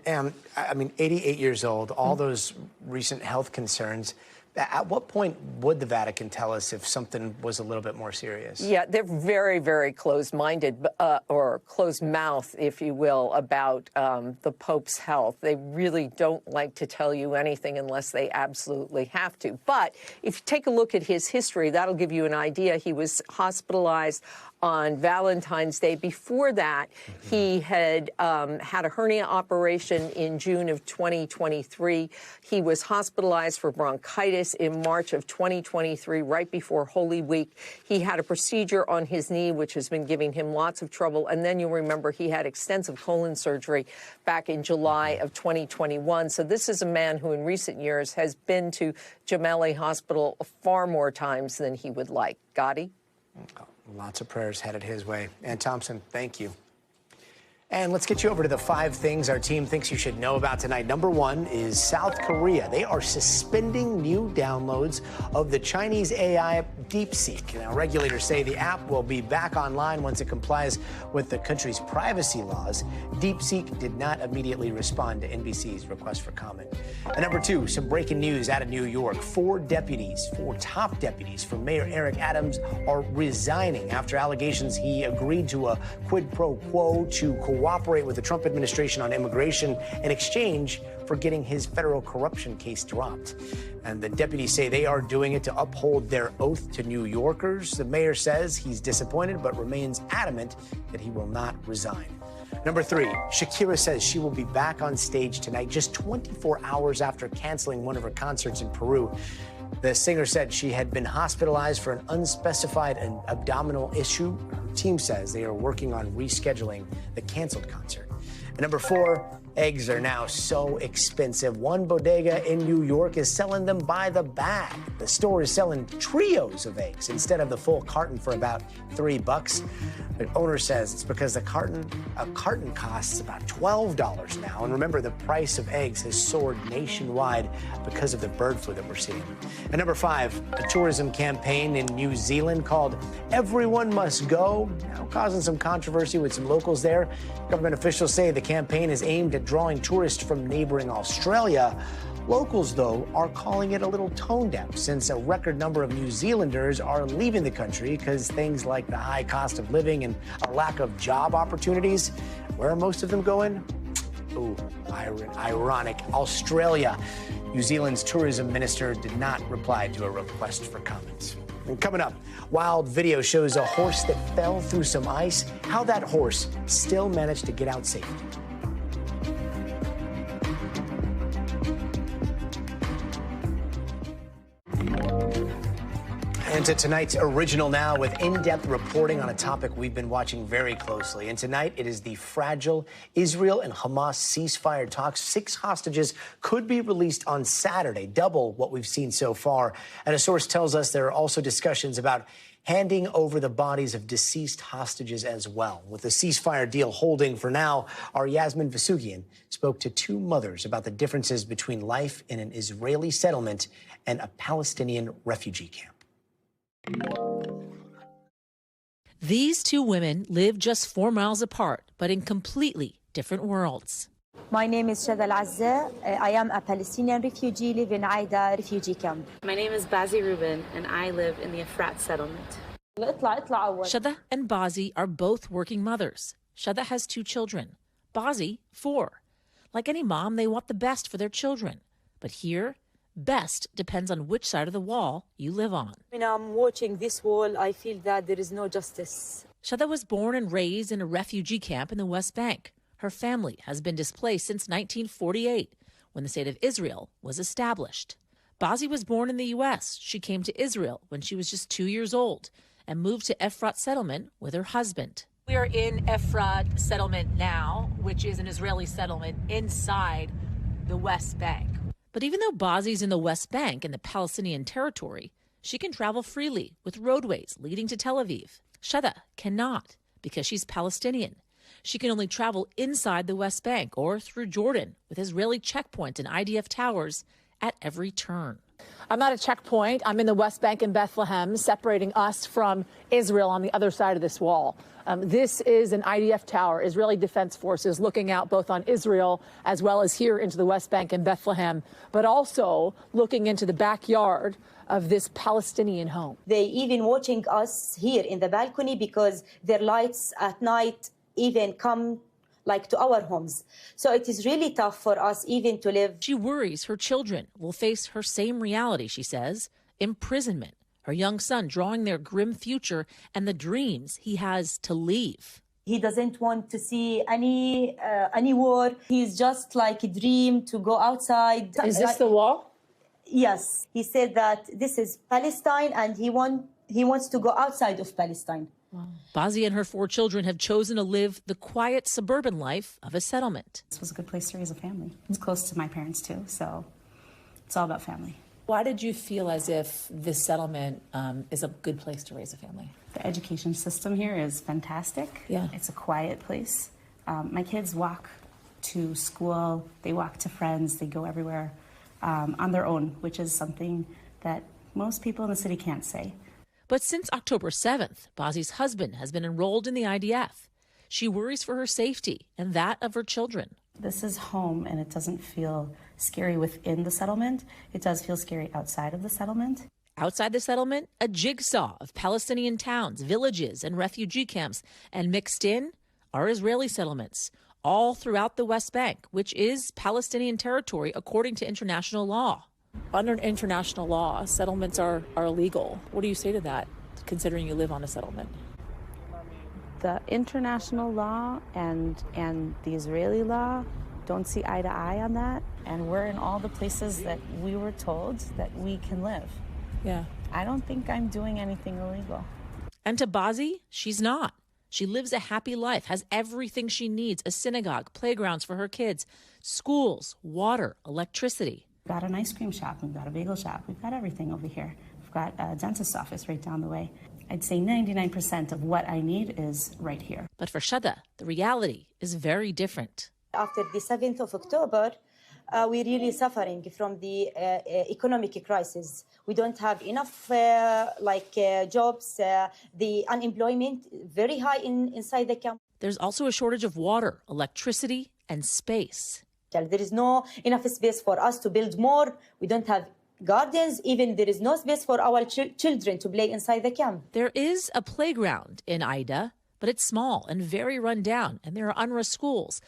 And I mean, 88 years old, all those recent health concerns. At what point would the Vatican tell us if something was a little bit more serious? Yeah, they're very, very closed-minded, or closed-mouthed, if you will, about the Pope's health. They really don't like to tell you anything unless they absolutely have to. But if you take a look at his history, that'll give you an idea. He was hospitalized on Valentine's Day. Before that, he had had a hernia operation in June of 2023. He was hospitalized for bronchitis in March of 2023, right before Holy Week. He had a procedure on his knee, which has been giving him lots of trouble. And then you'll remember he had extensive colon surgery back in July of 2021. So this is a man who in recent years has been to Gemelli Hospital far more times than he would like. Gotti? Lots of prayers headed his way. Ann Thompson, thank you. And let's get you over to the 5 things our team thinks you should know about tonight. Number 1 is South Korea. They are suspending new downloads of the Chinese AI DeepSeek. Now, regulators say the app will be back online once it complies with the country's privacy laws. DeepSeek did not immediately respond to NBC's request for comment. And number 2, some breaking news out of New York. 4 top deputies for Mayor Eric Adams are resigning after allegations he agreed to a quid pro quo to cooperate with the Trump administration on immigration in exchange for getting his federal corruption case dropped. And the deputies say they are doing it to uphold their oath to New Yorkers. The mayor says he's disappointed but remains adamant that he will not resign. Number 3, Shakira says she will be back on stage tonight just 24 hours after canceling one of her concerts in Peru. The singer said she had been hospitalized for an unspecified abdominal issue. Her team says they are working on rescheduling the canceled concert. And number 4, eggs are now so expensive. One bodega in New York is selling them by the bag. The store is selling trios of eggs instead of the full carton for about $3. The owner says it's because a carton costs about $12 now. And remember, the price of eggs has soared nationwide because of the bird flu that we're seeing. And number 5, a tourism campaign in New Zealand called Everyone Must Go, now causing some controversy with some locals there. Government officials say the campaign is aimed at drawing tourists from neighboring Australia. Locals, though, are calling it a little tone deaf since a record number of New Zealanders are leaving the country because things like the high cost of living and a lack of job opportunities. Where are most of them going? Ooh, ironic. Australia. New Zealand's tourism minister did not reply to a request for comments. And coming up, wild video shows a horse that fell through some ice, how that horse still managed to get out safely. And to tonight's original now with in-depth reporting on a topic we've been watching very closely. And tonight it is the fragile Israel and Hamas ceasefire talks. 6 hostages could be released on Saturday, double what we've seen so far. And a source tells us there are also discussions about handing over the bodies of deceased hostages as well. With the ceasefire deal holding for now, our Yasmin Vasugian spoke to 2 mothers about the differences between life in an Israeli settlement and a Palestinian refugee camp. These 2 women live just 4 miles apart, but in completely different worlds. My name is Shada Al-Azza. I am a Palestinian refugee living in Aida refugee camp. My name is Bazi Rubin, and I live in the Efrat settlement. Shada and Bazi are both working mothers. Shada has 2 children, Bazi 4. Like any mom, they want the best for their children. But here, best depends on which side of the wall you live on. When I'm watching this wall, I feel that there is no justice. Shada was born and raised in a refugee camp in the West Bank. Her family has been displaced since 1948, when the state of Israel was established. Bazi was born in the U.S. She came to Israel when she was just 2 years old and moved to Efrat settlement with her husband. We are in Efrat settlement now, which is an Israeli settlement inside the West Bank. But even though Bazi's in the West Bank in the Palestinian territory, she can travel freely with roadways leading to Tel Aviv. Shada cannot because she's Palestinian. She can only travel inside the West Bank or through Jordan with Israeli checkpoints and IDF towers at every turn. I'm at a checkpoint. I'm in the West Bank in Bethlehem, separating us from Israel on the other side of this wall. This is an IDF tower, Israeli Defense Forces, looking out both on Israel as well as here into the West Bank and Bethlehem, but also looking into the backyard of this Palestinian home. They even watching us here in the balcony because their lights at night even come like to our homes. So it is really tough for us even to live. She worries her children will face her same reality, she says, imprisonment. Her young son drawing their grim future and the dreams he has to leave. He doesn't want to see any war. He's just like a dream to go outside. Is this the wall? Yes. He said that this is Palestine and he wants to go outside of Palestine. Wow. Bazi and her 4 children have chosen to live the quiet suburban life of a settlement. This was a good place to raise a family. It's close to my parents too, so it's all about family. Why did you feel as if this settlement is a good place to raise a family? The education system here is fantastic. Yeah. It's a quiet place. My kids walk to school, they walk to friends, they go everywhere on their own, which is something that most people in the city can't say. But since October 7th, Bazi's husband has been enrolled in the IDF. She worries for her safety and that of her children. This is home, and it doesn't feel scary within the settlement. It does feel scary outside of the settlement. Outside the settlement, a jigsaw of Palestinian towns, villages, and refugee camps. And mixed in are Israeli settlements, all throughout the West Bank, which is Palestinian territory according to international law. Under international law, settlements are illegal. What do you say to that, considering you live on a settlement? The international law and the Israeli law don't see eye to eye on that. And we're in all the places that we were told that we can live. Yeah. I don't think I'm doing anything illegal. And to Bazi, she's not. She lives a happy life, has everything she needs, a synagogue, playgrounds for her kids, schools, water, electricity. We've got an ice cream shop, we've got a bagel shop, we've got everything over here. We've got a dentist's office right down the way. I'd say 99% of what I need is right here. But for Shada, the reality is very different. After the 7th of October, we're really suffering from the economic crisis. We don't have enough jobs. The unemployment very high inside the camp. There's also a shortage of water, electricity, and space. There is no enough space for us to build more. We don't have gardens. Even there is no space for our children to play inside the camp. There is a playground in Aida, but it's small and very run down, and there are UNRWA schools.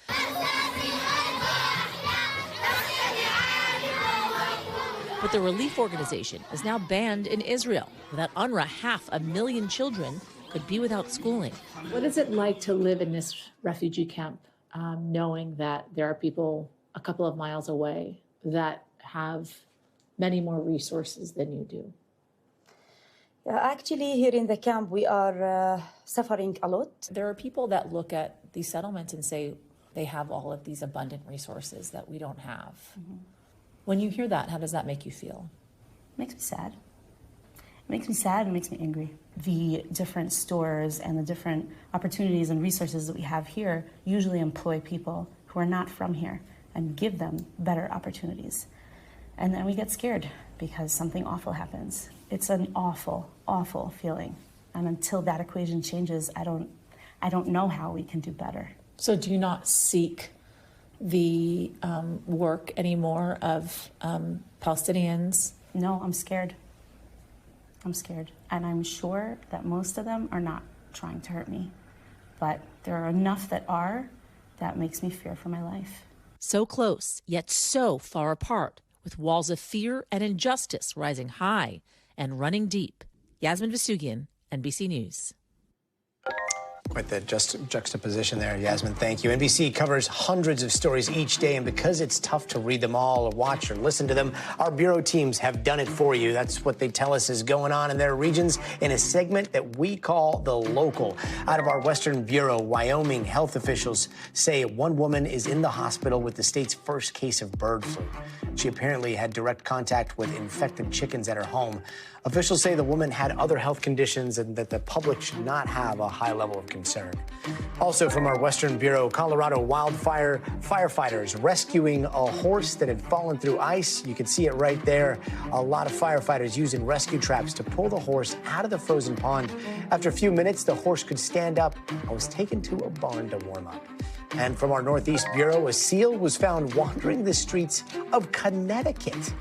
But the relief organization is now banned in Israel. Without UNRWA, 500,000 children could be without schooling. What is it like to live in this refugee camp, knowing that there are people a couple of miles away that have many more resources than you do? Actually, here in the camp, we are suffering a lot. There are people that look at these settlements and say they have all of these abundant resources that we don't have. Mm-hmm. When you hear that, how does that make you feel? It makes me sad. It makes me sad and makes me angry. The different stores and the different opportunities and resources that we have here usually employ people who are not from here and give them better opportunities. And then we get scared because something awful happens. It's an awful, awful feeling. And until that equation changes, I don't know how we can do better. So do you not seek the work anymore of Palestinians? No, I'm scared. I'm scared. And I'm sure that most of them are not trying to hurt me. But there are enough that are. That makes me fear for my life. So close, yet so far apart, with walls of fear and injustice rising high and running deep. Yasmin Vasugian, NBC News. Quite the juxtaposition there, Yasmin. Thank you. NBC covers hundreds of stories each day, and because it's tough to read them all or watch or listen to them, our bureau teams have done it for you. That's what they tell us is going on in their regions in a segment that we call The Local. Out of our Western Bureau, Wyoming health officials say one woman is in the hospital with the state's first case of bird flu. She apparently had direct contact with infected chickens at her home. Officials say the woman had other health conditions and that the public should not have a high level of concern. concern. Also from our Western Bureau, Colorado wildfire firefighters rescuing a horse that had fallen through ice. You can see it right there. A lot of firefighters using rescue traps to pull the horse out of the frozen pond. After a few minutes, the horse could stand up and was taken to a barn to warm up. And from our Northeast Bureau, a seal was found wandering the streets of Connecticut.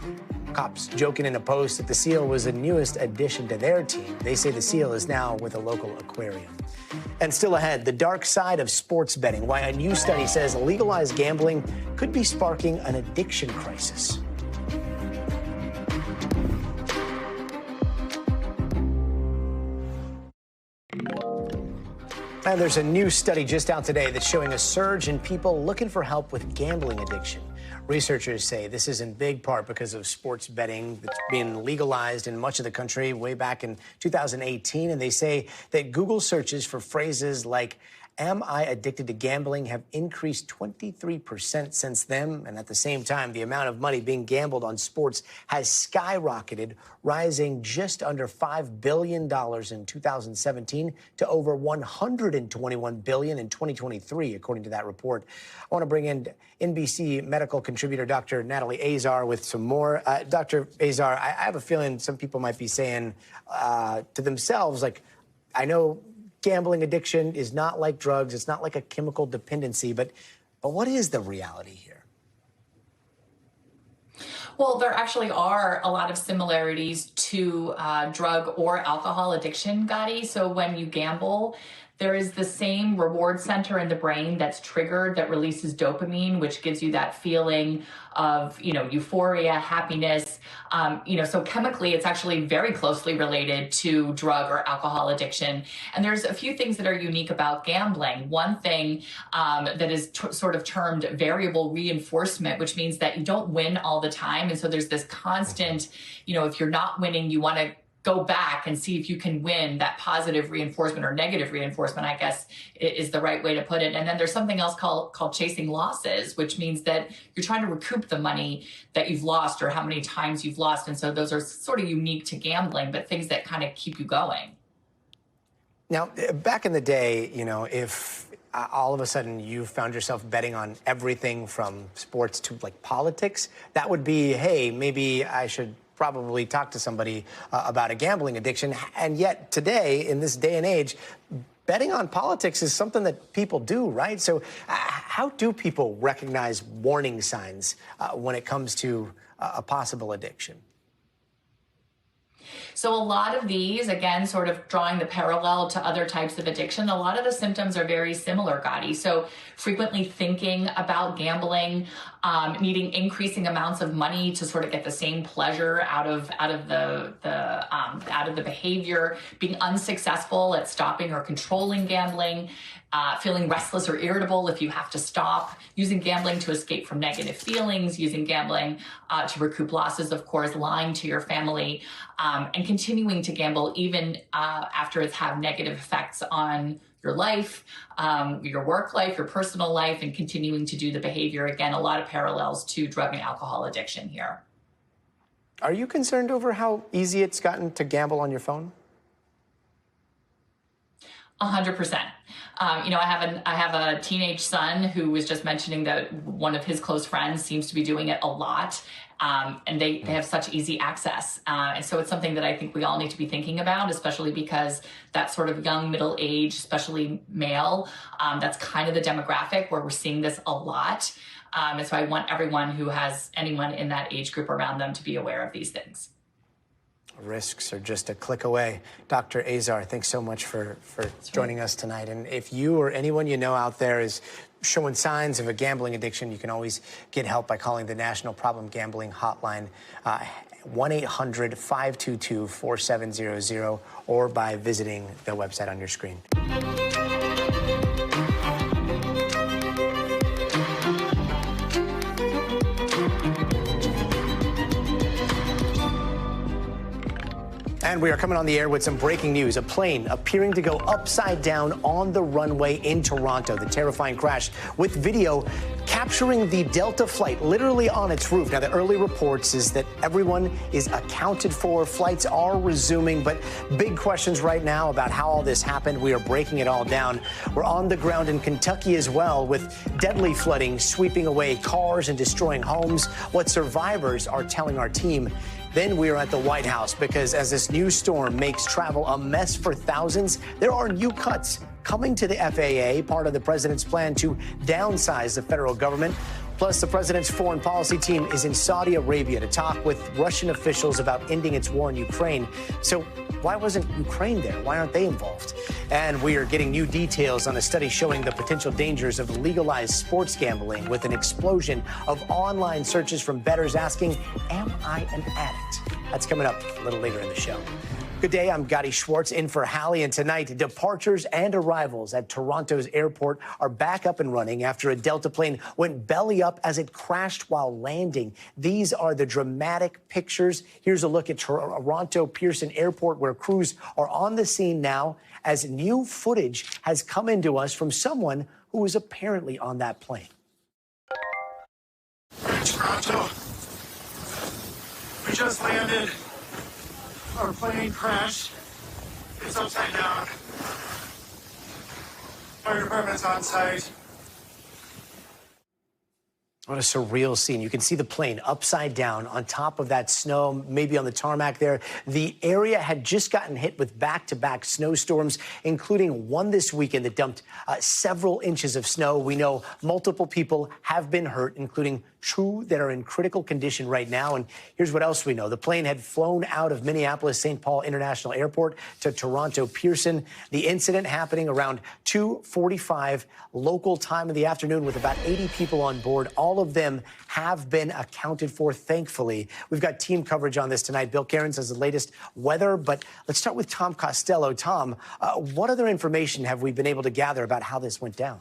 Cops joking in a post that the seal was the newest addition to their team. They say the seal is now with a local aquarium. And still ahead, the dark side of sports betting, why a new study says legalized gambling could be sparking an addiction crisis. And there's a new study just out today that's showing a surge in people looking for help with gambling addiction. Researchers say this is in big part because of sports betting that's been legalized in much of the country way back in 2018. And they say that Google searches for phrases like, "Am I addicted to gambling?" have increased 23% since then. And at the same time, the amount of money being gambled on sports has skyrocketed, rising just under $5 billion in 2017 to over $121 billion in 2023, according to that report. I want to bring in NBC medical contributor Dr. Natalie Azar with some more. Dr. Azar, I have a feeling some people might be saying to themselves, like, I know gambling addiction is not like drugs. It's not like a chemical dependency. But what is the reality here? Well, there actually are a lot of similarities to drug or alcohol addiction, Gotti. So when you gamble, there is the same reward center in the brain that's triggered that releases dopamine, which gives you that feeling of, euphoria, happiness. So chemically, it's actually very closely related to drug or alcohol addiction. And there's a few things that are unique about gambling. One thing that is sort of termed variable reinforcement, which means that you don't win all the time. And so there's this constant, if you're not winning, you want to go back and see if you can win. That positive reinforcement, or negative reinforcement, I guess, is the right way to put it. And then there's something else called chasing losses, which means that you're trying to recoup the money that you've lost or how many times you've lost. And so those are sort of unique to gambling, but things that kind of keep you going. Now, back in the day, if all of a sudden you found yourself betting on everything from sports to like politics, that would be, hey, maybe I should probably talk to somebody about a gambling addiction. And yet today, in this day and age, betting on politics is something that people do, right? So how do people recognize warning signs when it comes to a possible addiction? So a lot of these, again, sort of drawing the parallel to other types of addiction, a lot of the symptoms are very similar, Gotti. So frequently thinking about gambling, needing increasing amounts of money to sort of get the same pleasure out of the behavior, being unsuccessful at stopping or controlling gambling, feeling restless or irritable if you have to stop, using gambling to escape from negative feelings, using gambling to recoup losses, of course, lying to your family, and continuing to gamble even after it's had negative effects on your life, your work life, your personal life, and continuing to do the behavior. Again, a lot of parallels to drug and alcohol addiction here. Are you concerned over how easy it's gotten to gamble on your phone? 100%. I have a teenage son who was just mentioning that one of his close friends seems to be doing it a lot. And they have such easy access. And so it's something that I think we all need to be thinking about, especially because that sort of young middle age, especially male, that's kind of the demographic where we're seeing this a lot. And so I want everyone who has anyone in that age group around them to be aware of these things. Risks are just a click away. Dr. Azar, thanks so much for joining us tonight. And if you or anyone you know out there is showing signs of a gambling addiction, you can always get help by calling the National Problem Gambling Hotline, 1-800-522-4700, or by visiting the website on your screen. And we are coming on the air with some breaking news. A plane appearing to go upside down on the runway in Toronto. The terrifying crash with video capturing the Delta flight literally on its roof. Now, the early reports is that everyone is accounted for. Flights are resuming, but big questions right now about how all this happened. We are breaking it all down. We're on the ground in Kentucky as well, with deadly flooding sweeping away cars and destroying homes. What survivors are telling our team. Then we are at the White House because as this new storm makes travel a mess for thousands, there are new cuts coming to the FAA, part of the president's plan to downsize the federal government. Plus, the president's foreign policy team is in Saudi Arabia to talk with Russian officials about ending its war in Ukraine. So why wasn't Ukraine there? Why aren't they involved? And we are getting new details on a study showing the potential dangers of legalized sports gambling, with an explosion of online searches from bettors asking, am I an addict? That's coming up a little later in the show. Good day, I'm Gotti Schwartz in for Hallie, and tonight, departures and arrivals at Toronto's airport are back up and running after a Delta plane went belly up as it crashed while landing. These are the dramatic pictures. Here's a look at Toronto Pearson Airport, where crews are on the scene now as new footage has come into us from someone who was apparently on that plane. Toronto, we just landed. Our plane crashed. It's upside down. Fire department's on site. What a surreal scene. You can see the plane upside down on top of that snow, maybe on the tarmac there. The area had just gotten hit with back-to-back snowstorms, including one this weekend that dumped several inches of snow. We know multiple people have been hurt, including two that are in critical condition right now. And here's what else we know. The plane had flown out of Minneapolis-St. Paul International Airport to Toronto Pearson. The incident happening around 2:45 local time in the afternoon with about 80 people on board. All of them have been accounted for, thankfully. We've got team coverage on this tonight. Bill Cairns has the latest weather, but let's start with Tom Costello. Tom, what other information have we been able to gather about how this went down?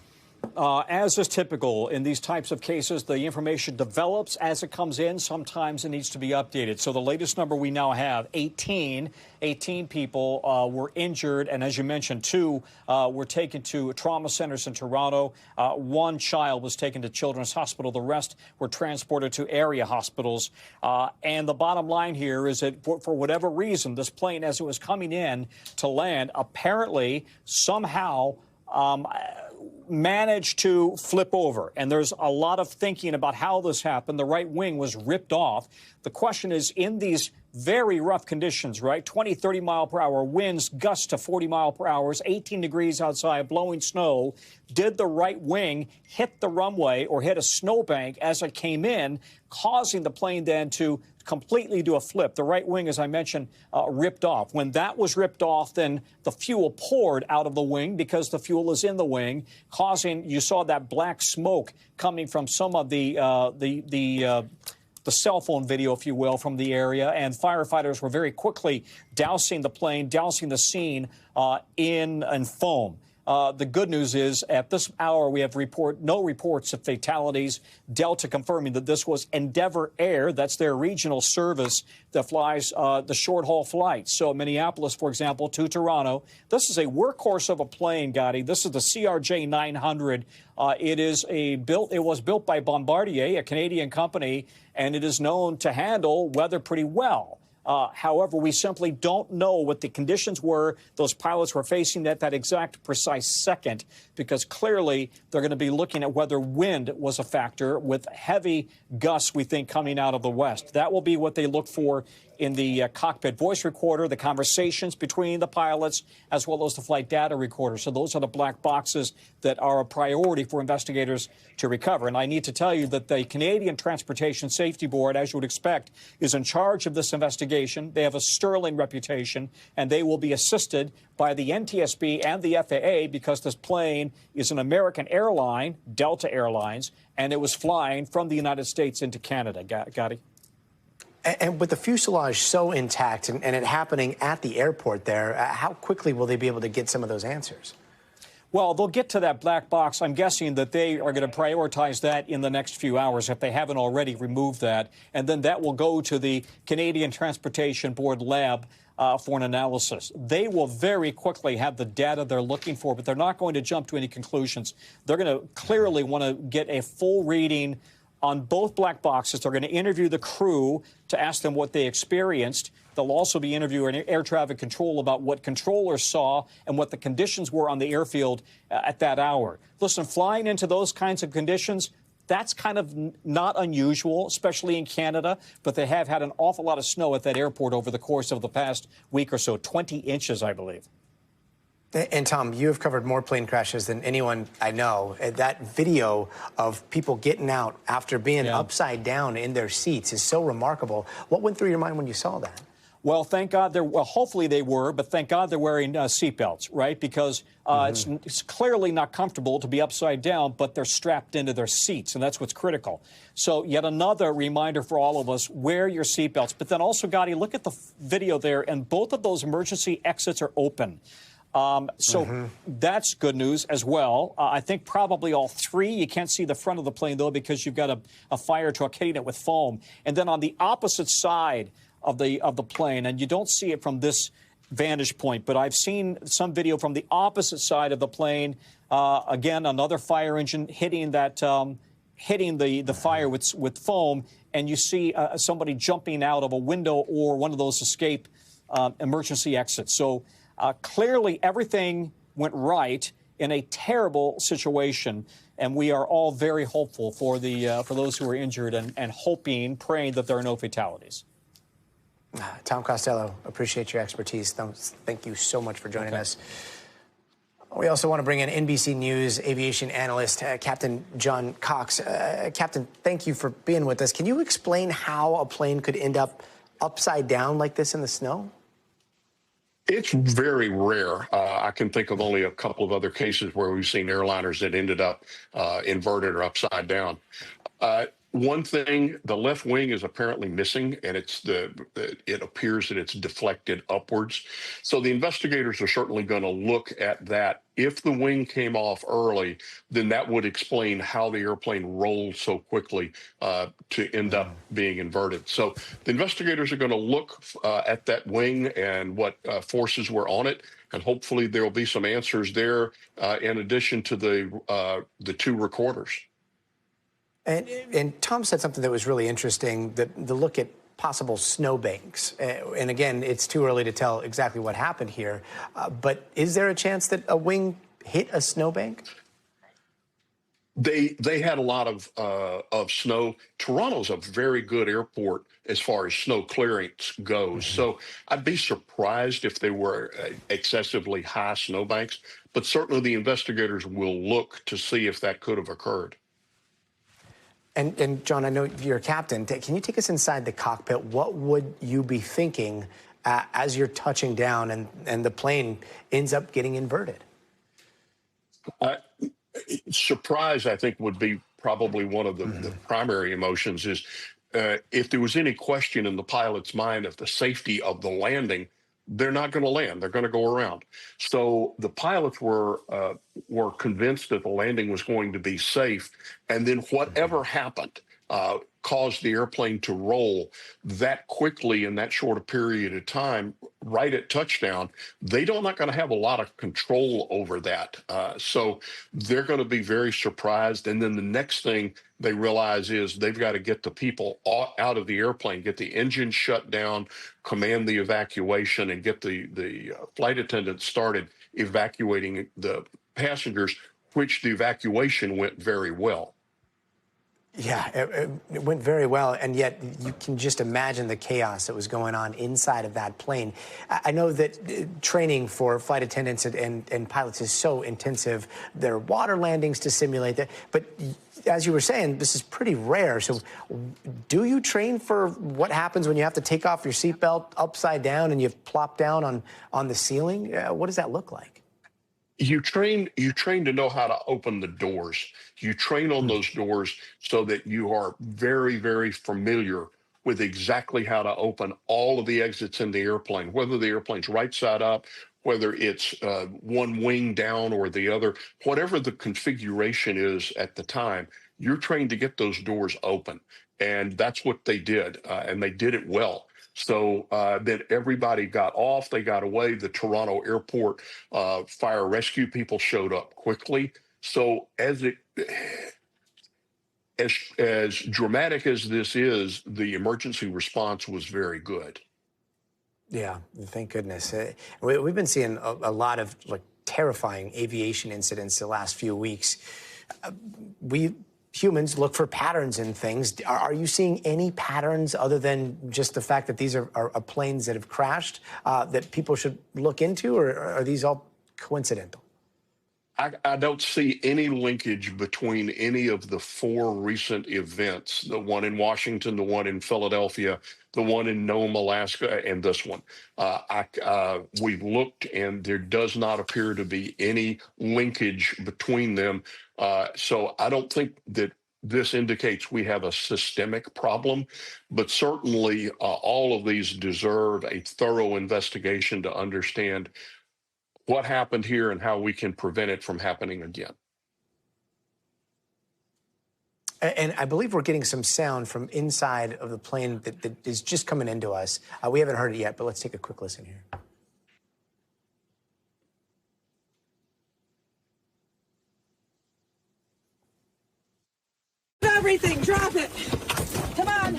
As is typical in these types of cases, the information develops as it comes in. Sometimes it needs to be updated. So the latest number we now have, 18 people were injured. And as you mentioned, 2 were taken to trauma centers in Toronto. 1 child was taken to Children's Hospital. The rest were transported to area hospitals. And the bottom line here is that for whatever reason, this plane, as it was coming in to land, apparently somehow managed to flip over. And there's a lot of thinking about how this happened. The right wing was ripped off. The question is, in these very rough conditions, right? 20, 30 mile per hour winds, gusts to 40 mile per hour, 18 degrees outside, blowing snow. Did the right wing hit the runway or hit a snowbank as it came in, causing the plane then to completely do a flip? The right wing, as I mentioned, ripped off. When that was ripped off, then the fuel poured out of the wing because the fuel is in the wing, causing, you saw that black smoke coming from some of the cell phone video, if you will, from the area. And firefighters were very quickly dousing the plane, dousing the scene in foam. The good news is, at this hour, we have no reports of fatalities. Delta confirming that this was Endeavor Air. That's their regional service that flies the short-haul flights. So Minneapolis, for example, to Toronto. This is a workhorse of a plane, Gotti. This is the CRJ 900. It was built by Bombardier, a Canadian company, and it is known to handle weather pretty well. However, we simply don't know what the conditions were those pilots were facing at that exact precise second, because clearly they're going to be looking at whether wind was a factor, with heavy gusts, we think, coming out of the west. That will be what they look for in the cockpit voice recorder, the conversations between the pilots, as well as the flight data recorder. So those are the black boxes that are a priority for investigators to recover. And I need to tell you that the Canadian Transportation Safety Board, as you would expect, is in charge of this investigation. They have a sterling reputation, and they will be assisted by the NTSB and the FAA, because this plane is an American airline, Delta Airlines, and it was flying from the United States into Canada. Gotti? And with the fuselage so intact and it happening at the airport there, how quickly will they be able to get some of those answers? Well, they'll get to that black box. I'm guessing that they are going to prioritize that in the next few hours if they haven't already removed that. And then that will go to the Canadian Transportation Board lab for an analysis. They will very quickly have the data they're looking for, but they're not going to jump to any conclusions. They're going to clearly want to get a full reading on both black boxes. They're going to interview the crew to ask them what they experienced. They'll also be interviewing air traffic control about what controllers saw and what the conditions were on the airfield at that hour. Listen, flying into those kinds of conditions, that's kind of not unusual, especially in Canada, but they have had an awful lot of snow at that airport over the course of the past week or so, 20 inches, I believe. And Tom, you have covered more plane crashes than anyone I know. That video of people getting out after being upside down in their seats is so remarkable. What went through your mind when you saw that? Well, thank God well, hopefully they were, but thank God they're wearing seatbelts, right? Because it's clearly not comfortable to be upside down, but they're strapped into their seats, and that's what's critical. So yet another reminder for all of us, wear your seatbelts. But then also, Gotti, look at the video there, and both of those emergency exits are open. That's good news as well. I think probably all three. You can't see the front of the plane, though, because you've got a fire truck hitting it with foam. And then on the opposite side of the plane, and you don't see it from this vantage point, but I've seen some video from the opposite side of the plane. Again, another fire engine hitting that, hitting the fire with foam, and you see somebody jumping out of a window or one of those escape emergency exits. So clearly everything went right in a terrible situation, and we are all very hopeful for those who are injured and hoping, praying that there are no fatalities. Tom Costello, appreciate your expertise. Thank you so much for joining us. We also want to bring in NBC News aviation analyst, Captain John Cox. Captain, thank you for being with us. Can you explain how a plane could end up upside down like this in the snow? It's very rare. I can think of only a couple of other cases where we've seen airliners that ended up inverted or upside down. One thing, the left wing is apparently missing, and it appears that it's deflected upwards. So the investigators are certainly going to look at that. If the wing came off early, then that would explain how the airplane rolled so quickly to end up being inverted. So the investigators are going to look at that wing and what forces were on it, and hopefully there will be some answers there in addition to the two recorders. And Tom said something that was really interesting, the look at possible snowbanks. And again, it's too early to tell exactly what happened here. But is there a chance that a wing hit a snowbank? They had a lot of snow. Toronto's a very good airport as far as snow clearance goes. So I'd be surprised if they were excessively high snowbanks. But certainly the investigators will look to see if that could have occurred. And John, I know you're a captain. Can you take us inside the cockpit? What would you be thinking as you're touching down and the plane ends up getting inverted? Surprise, I think, would be probably one of the primary emotions. Is if there was any question in the pilot's mind of the safety of the landing, they're not going to land. They're going to go around. So the pilots were convinced that the landing was going to be safe. And then whatever happened caused the airplane to roll that quickly in that short a period of time, right at touchdown. They're not going to have a lot of control over that. So they're going to be very surprised. And then the next thing they realize is they've got to get the people out of the airplane, get the engine shut down, command the evacuation, and get the flight attendants started evacuating the passengers, which the evacuation went very well. Yeah, it went very well, and yet you can just imagine the chaos that was going on inside of that plane. I know that training for flight attendants and pilots is so intensive. There are water landings to simulate that, but as you were saying, this is pretty rare. So do you train for what happens when you have to take off your seatbelt upside down and you plop down on the ceiling? What does that look like? You train to know how to open the doors. You train on those doors so that you are very, very familiar with exactly how to open all of the exits in the airplane, whether the airplane's right side up, whether it's one wing down or the other, whatever the configuration is at the time, you're trained to get those doors open. And that's what they did, and they did it well. So then everybody got off, they got away. The Toronto airport fire rescue people showed up quickly. So as dramatic as this is, the emergency response was very good. Yeah, thank goodness. We've been seeing a lot of terrifying aviation incidents the last few weeks. We humans look for patterns in things. Are you seeing any patterns other than just the fact that these are planes that have crashed that people should look into, or are these all coincidental? I don't see any linkage between any of the 4 recent events, the one in Washington, the one in Philadelphia, the one in Nome, Alaska, and this one. We've looked, and there does not appear to be any linkage between them. So I don't think that this indicates we have a systemic problem, but certainly all of these deserve a thorough investigation to understand what happened here and how we can prevent it from happening again. And I believe we're getting some sound from inside of the plane that is just coming into us. We haven't heard it yet, but let's take a quick listen here. Everything, drop it. Come on.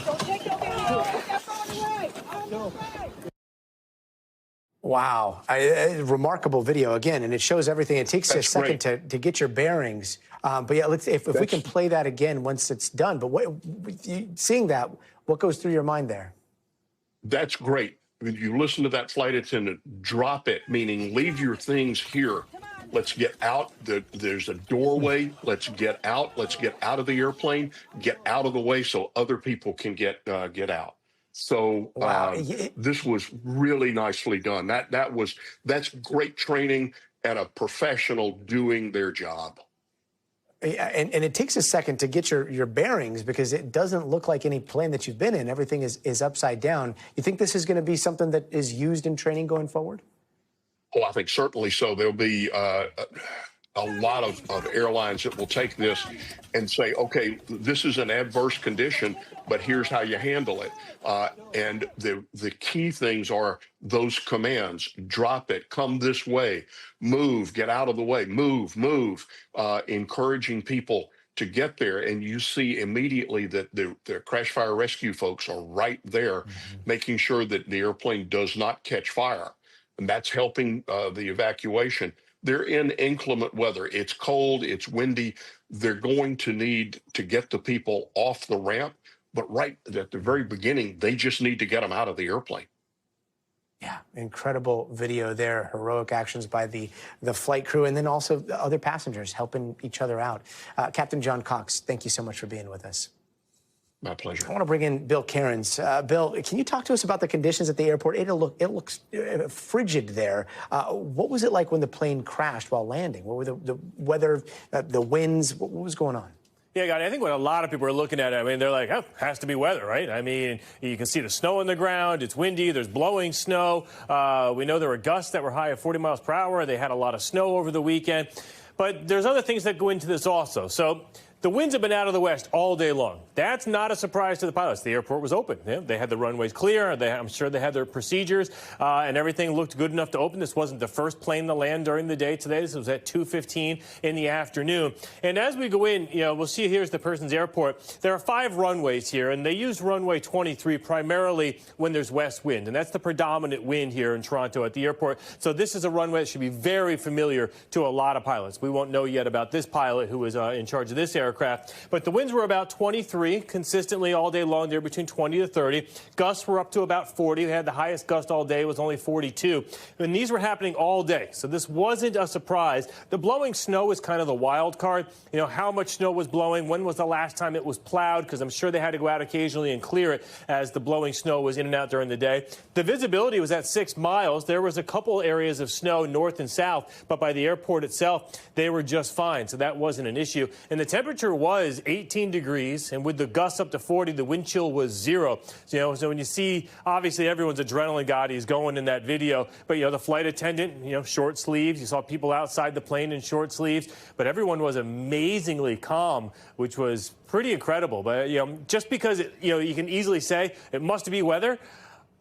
Don't take your video. Put that phone away. No. Wow. Remarkable video again, and it shows everything. It takes That's a second to get your bearings. But yeah, if we can play that again once it's done. But seeing that, what goes through your mind there? That's great. When you listen to that flight attendant, drop it, meaning leave your things here. Let's get out. There's a doorway. Let's get out. Let's get out of the airplane, get out of the way so other people can get out. So wow. This was really nicely done. That's great training and a professional doing their job. And it takes a second to get your bearings because it doesn't look like any plane that you've been in. Everything is upside down. You think this is going to be something that is used in training going forward? Oh, I think certainly so. There'll be a lot of airlines that will take this and say, okay, this is an adverse condition, but here's how you handle it. And the key things are those commands: drop it, come this way, move, get out of the way, move, encouraging people to get there. And you see immediately that the crash fire rescue folks are right there, making sure that the airplane does not catch fire. And that's helping the evacuation. They're in inclement weather. It's cold, it's windy. They're going to need to get the people off the ramp. But right at the very beginning, they just need to get them out of the airplane. Yeah, incredible video there. Heroic actions by the flight crew and then also the other passengers helping each other out. Captain John Cox, thank you so much for being with us. My pleasure. I want to bring in Bill Cairns. Bill, can you talk to us about the conditions at the airport? It looks frigid there. What was it like when the plane crashed while landing? What were the weather, the winds? What was going on? Yeah, Gotti, I think what a lot of people are looking at, I mean, they're like, oh, has to be weather, right? I mean, you can see the snow on the ground. It's windy. There's blowing snow. We know there were gusts that were high at 40 miles per hour. They had a lot of snow over the weekend. But there's other things that go into this also. So the winds have been out of the west all day long. That's not a surprise to the pilots. The airport was open. Yeah, they had the runways clear. I'm sure they had their procedures, and everything looked good enough to open. This wasn't the first plane to land during the day today. This was at 2:15 in the afternoon. And as we go in, we'll see here's the Persons Airport. There are 5 runways here, and they use runway 23 primarily when there's west wind, and that's the predominant wind here in Toronto at the airport. So this is a runway that should be very familiar to a lot of pilots. We won't know yet about this pilot who was in charge of this aircraft. But the winds were about 23 consistently all day long. They're between 20 to 30. Gusts were up to about 40. They had the highest gust all day was only 42. And these were happening all day. So this wasn't a surprise. The blowing snow is kind of the wild card. How much snow was blowing? When was the last time it was plowed? Because I'm sure they had to go out occasionally and clear it as the blowing snow was in and out during the day. The visibility was at 6 miles. There was a couple areas of snow north and south, but by the airport itself, they were just fine. So that wasn't an issue. And the temperature temperature was 18 degrees, and with the gusts up to 40, the wind chill was 0. So when you see, obviously everyone's adrenaline, Gotti, is going in that video. But, the flight attendant, short sleeves. You saw people outside the plane in short sleeves. But everyone was amazingly calm, which was pretty incredible. But, just because, you can easily say it must be weather,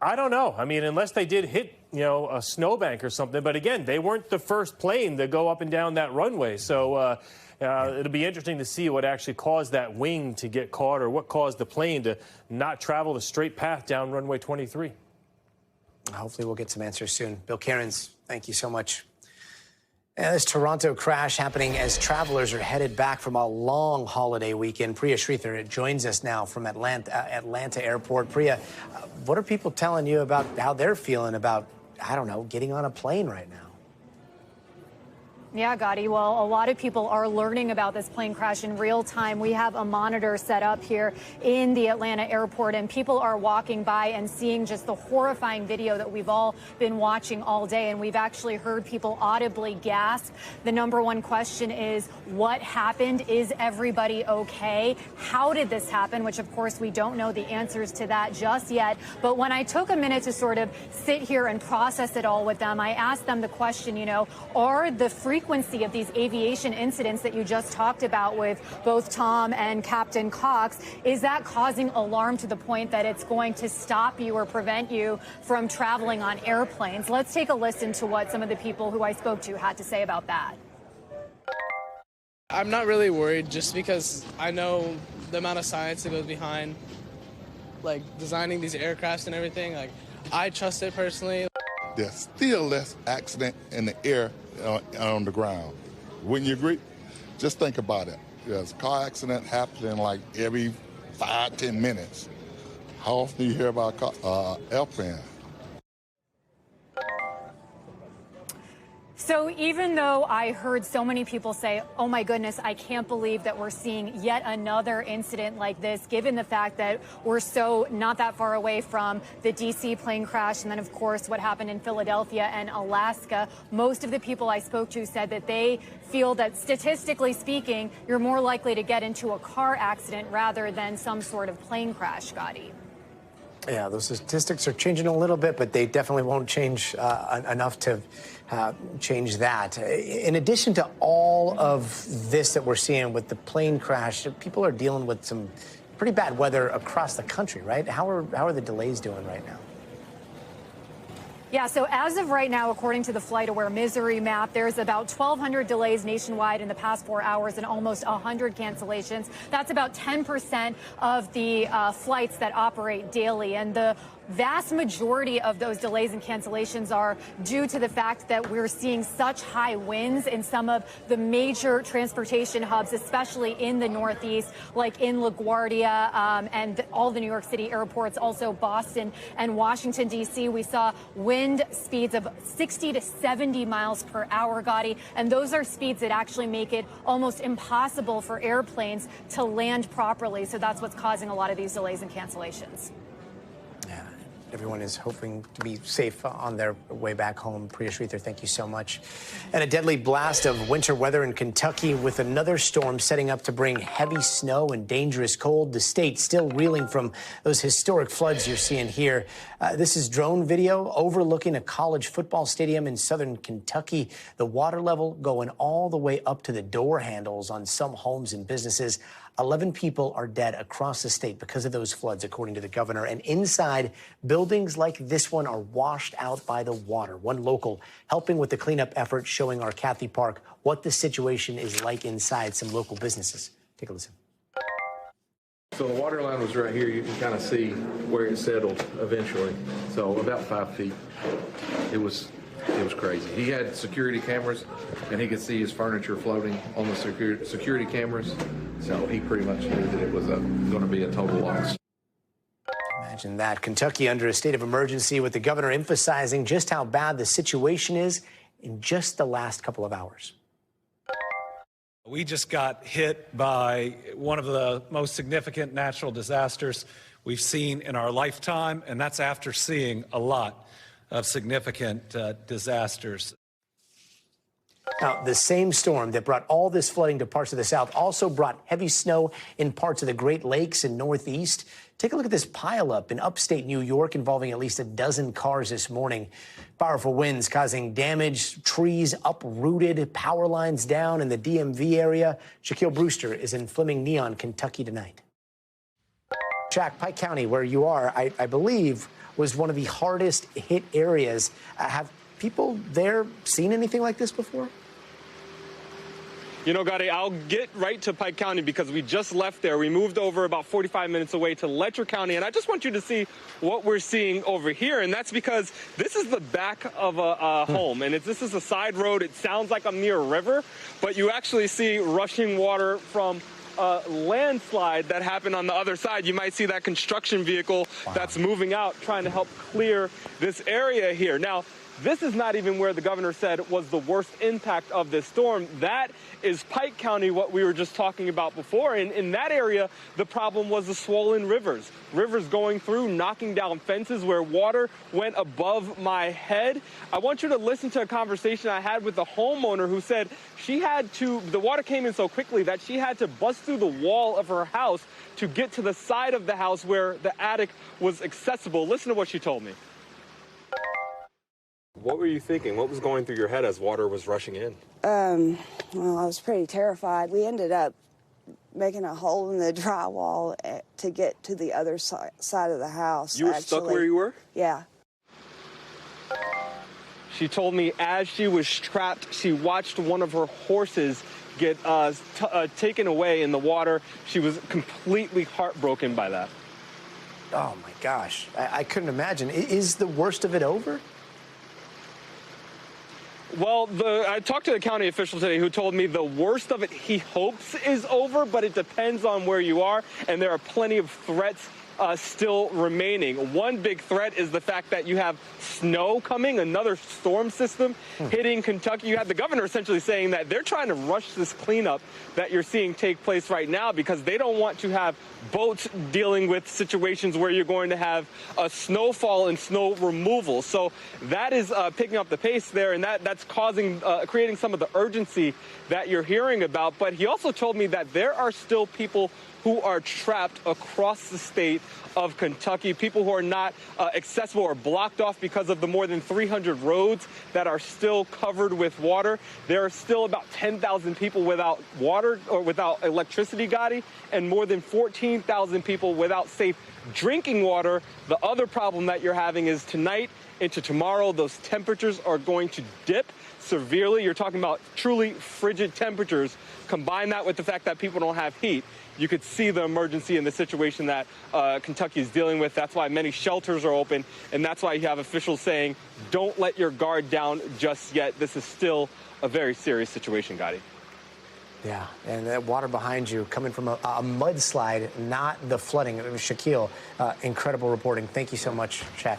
I don't know. I mean, unless they did hit, a snowbank or something. But again, they weren't the first plane to go up and down that runway. So it'll be interesting to see what actually caused that wing to get caught, or what caused the plane to not travel the straight path down runway 23. Hopefully we'll get some answers soon. Bill Cairns, thank you so much. This Toronto crash happening as travelers are headed back from a long holiday weekend. Priya Sridhar joins us now from Atlanta Airport. Priya, what are people telling you about how they're feeling about, I don't know, getting on a plane right now? Yeah, Gotti. Well, a lot of people are learning about this plane crash in real time. We have a monitor set up here in the Atlanta airport, and people are walking by and seeing just the horrifying video that we've all been watching all day. And we've actually heard people audibly gasp. The number one question is, what happened? Is everybody okay? How did this happen? Which, of course, we don't know the answers to that just yet. But when I took a minute to sort of sit here and process it all with them, I asked them the question, are the frequency of these aviation incidents that you just talked about with both Tom and Captain Cox, is that causing alarm to the point that it's going to stop you or prevent you from traveling on airplanes? Let's take a listen to what some of the people who I spoke to had to say about that. I'm not really worried, just because I know the amount of science that goes behind designing these aircrafts and everything. I trust it personally. There's still less accident in the air on the ground. Wouldn't you agree? Just think about it. There's a car accident happening every 5-10 minutes. How often do you hear about airplane? So even though I heard so many people say, oh my goodness, I can't believe that we're seeing yet another incident like this, given the fact that we're so not that far away from the DC plane crash, and then of course what happened in Philadelphia and Alaska, most of the people I spoke to said that they feel that statistically speaking, you're more likely to get into a car accident rather than some sort of plane crash, Gotti. Yeah, those statistics are changing a little bit, but they definitely won't change enough to change that. In addition to all of this that we're seeing with the plane crash, people are dealing with some pretty bad weather across the country, right? How are the delays doing right now? Yeah, so as of right now, according to the FlightAware Misery map, there's about 1,200 delays nationwide in the past 4 hours and almost 100 cancellations. That's about 10% of the flights that operate daily. And the vast majority of those delays and cancellations are due to the fact that we're seeing such high winds in some of the major transportation hubs, especially in the Northeast, like in LaGuardia and all the New York City airports, also Boston and Washington, D.C. We saw wind speeds of 60 to 70 miles per hour, Gotti, and those are speeds that actually make it almost impossible for airplanes to land properly. So that's what's causing a lot of these delays and cancellations. Everyone is hoping to be safe on their way back home. Priya Sridhar, thank you so much. And a deadly blast of winter weather in Kentucky with another storm setting up to bring heavy snow and dangerous cold. The state still reeling from those historic floods you're seeing here. This is drone video overlooking a college football stadium in southern Kentucky. The water level going all the way up to the door handles on some homes and businesses. 11 people are dead across the state because of those floods, according to the governor. And inside, buildings like this one are washed out by the water. One local helping with the cleanup effort, showing our Kathy Park what the situation is like inside some local businesses. Take a listen. So the water line was right here. You can kind of see where it settled eventually. So about 5 feet. It was crazy. He had security cameras, and he could see his furniture floating on the security cameras. So he pretty much knew that it was going to be a total loss. Imagine that. Kentucky under a state of emergency, with the governor emphasizing just how bad the situation is in just the last couple of hours. We just got hit by one of the most significant natural disasters we've seen in our lifetime, and that's after seeing a lot of significant disasters. Now, the same storm that brought all this flooding to parts of the South also brought heavy snow in parts of the Great Lakes and Northeast. Take a look at this pileup in upstate New York involving at least a dozen cars this morning. Powerful winds causing damage, trees uprooted, power lines down in the DMV area. Shaquille Brewster is in Fleming Neon, Kentucky tonight. Shaq, Pike County, where you are, I believe, was one of the hardest hit areas. Have people there seen anything like this before? You know, Gotti, I'll get right to Pike County because we just left there. We moved over about 45 minutes away to Letcher County, and I just want you to see what we're seeing over here, and that's because this is the back of a home, and this is a side road. It sounds like I'm near a river, but you actually see rushing water from a landslide that happened on the other side. You might see that construction vehicle that's moving out, trying to help clear this area here. Now, this is not even where the governor said was the worst impact of this storm. That is Pike County, what we were just talking about before. And in that area, the problem was the swollen rivers. Rivers going through, knocking down fences where water went above my head. I want you to listen to a conversation I had with a homeowner who said the water came in so quickly that she had to bust through the wall of her house to get to the side of the house where the attic was accessible. Listen to what she told me. What were you thinking? What was going through your head as water was rushing in? Well, I was pretty terrified. We ended up making a hole in the drywall to get to the other side of the house. You were stuck where you were? Yeah. She told me as she was trapped, she watched one of her horses get taken away in the water. She was completely heartbroken by that. Oh, my gosh. I couldn't imagine. Is the worst of it over? Well, I talked to a county official today who told me the worst of it he hopes is over, but it depends on where you are, and there are plenty of threats still remaining. One big threat is the fact that you have snow coming, another storm system hitting Kentucky. You have the governor essentially saying that they're trying to rush this cleanup that you're seeing take place right now because they don't want to have boats dealing with situations where you're going to have a snowfall and snow removal. So that is picking up the pace there, and that's creating some of the urgency that you're hearing about. But he also told me that there are still people who are trapped across the state of Kentucky, people who are not accessible or blocked off because of the more than 300 roads that are still covered with water. There are still about 10,000 people without water or without electricity, Gotti, and more than 14,000 people without safe drinking water. The other problem that you're having is tonight into tomorrow, those temperatures are going to dip severely. You're talking about truly frigid temperatures. Combine that with the fact that people don't have heat. You could see the emergency in the situation that Kentucky is dealing with. That's why many shelters are open, and that's why you have officials saying, don't let your guard down just yet. This is still a very serious situation, Gotti. Yeah, and that water behind you coming from a mudslide, not the flooding. It was Shaquille. Incredible reporting. Thank you so much, Shaq.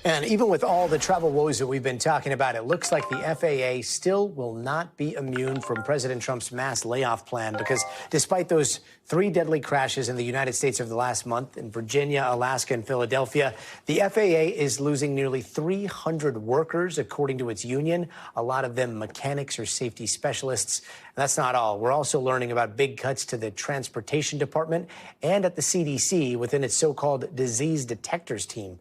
And even with all the travel woes that we've been talking about, it looks like the FAA still will not be immune from President Trump's mass layoff plan, because despite those 3 deadly crashes in the United States over the last month in Virginia, Alaska, and Philadelphia, the FAA is losing nearly 300 workers, according to its union, a lot of them mechanics or safety specialists. And that's not all. We're also learning about big cuts to the Transportation Department and at the CDC within its so-called disease detectors team.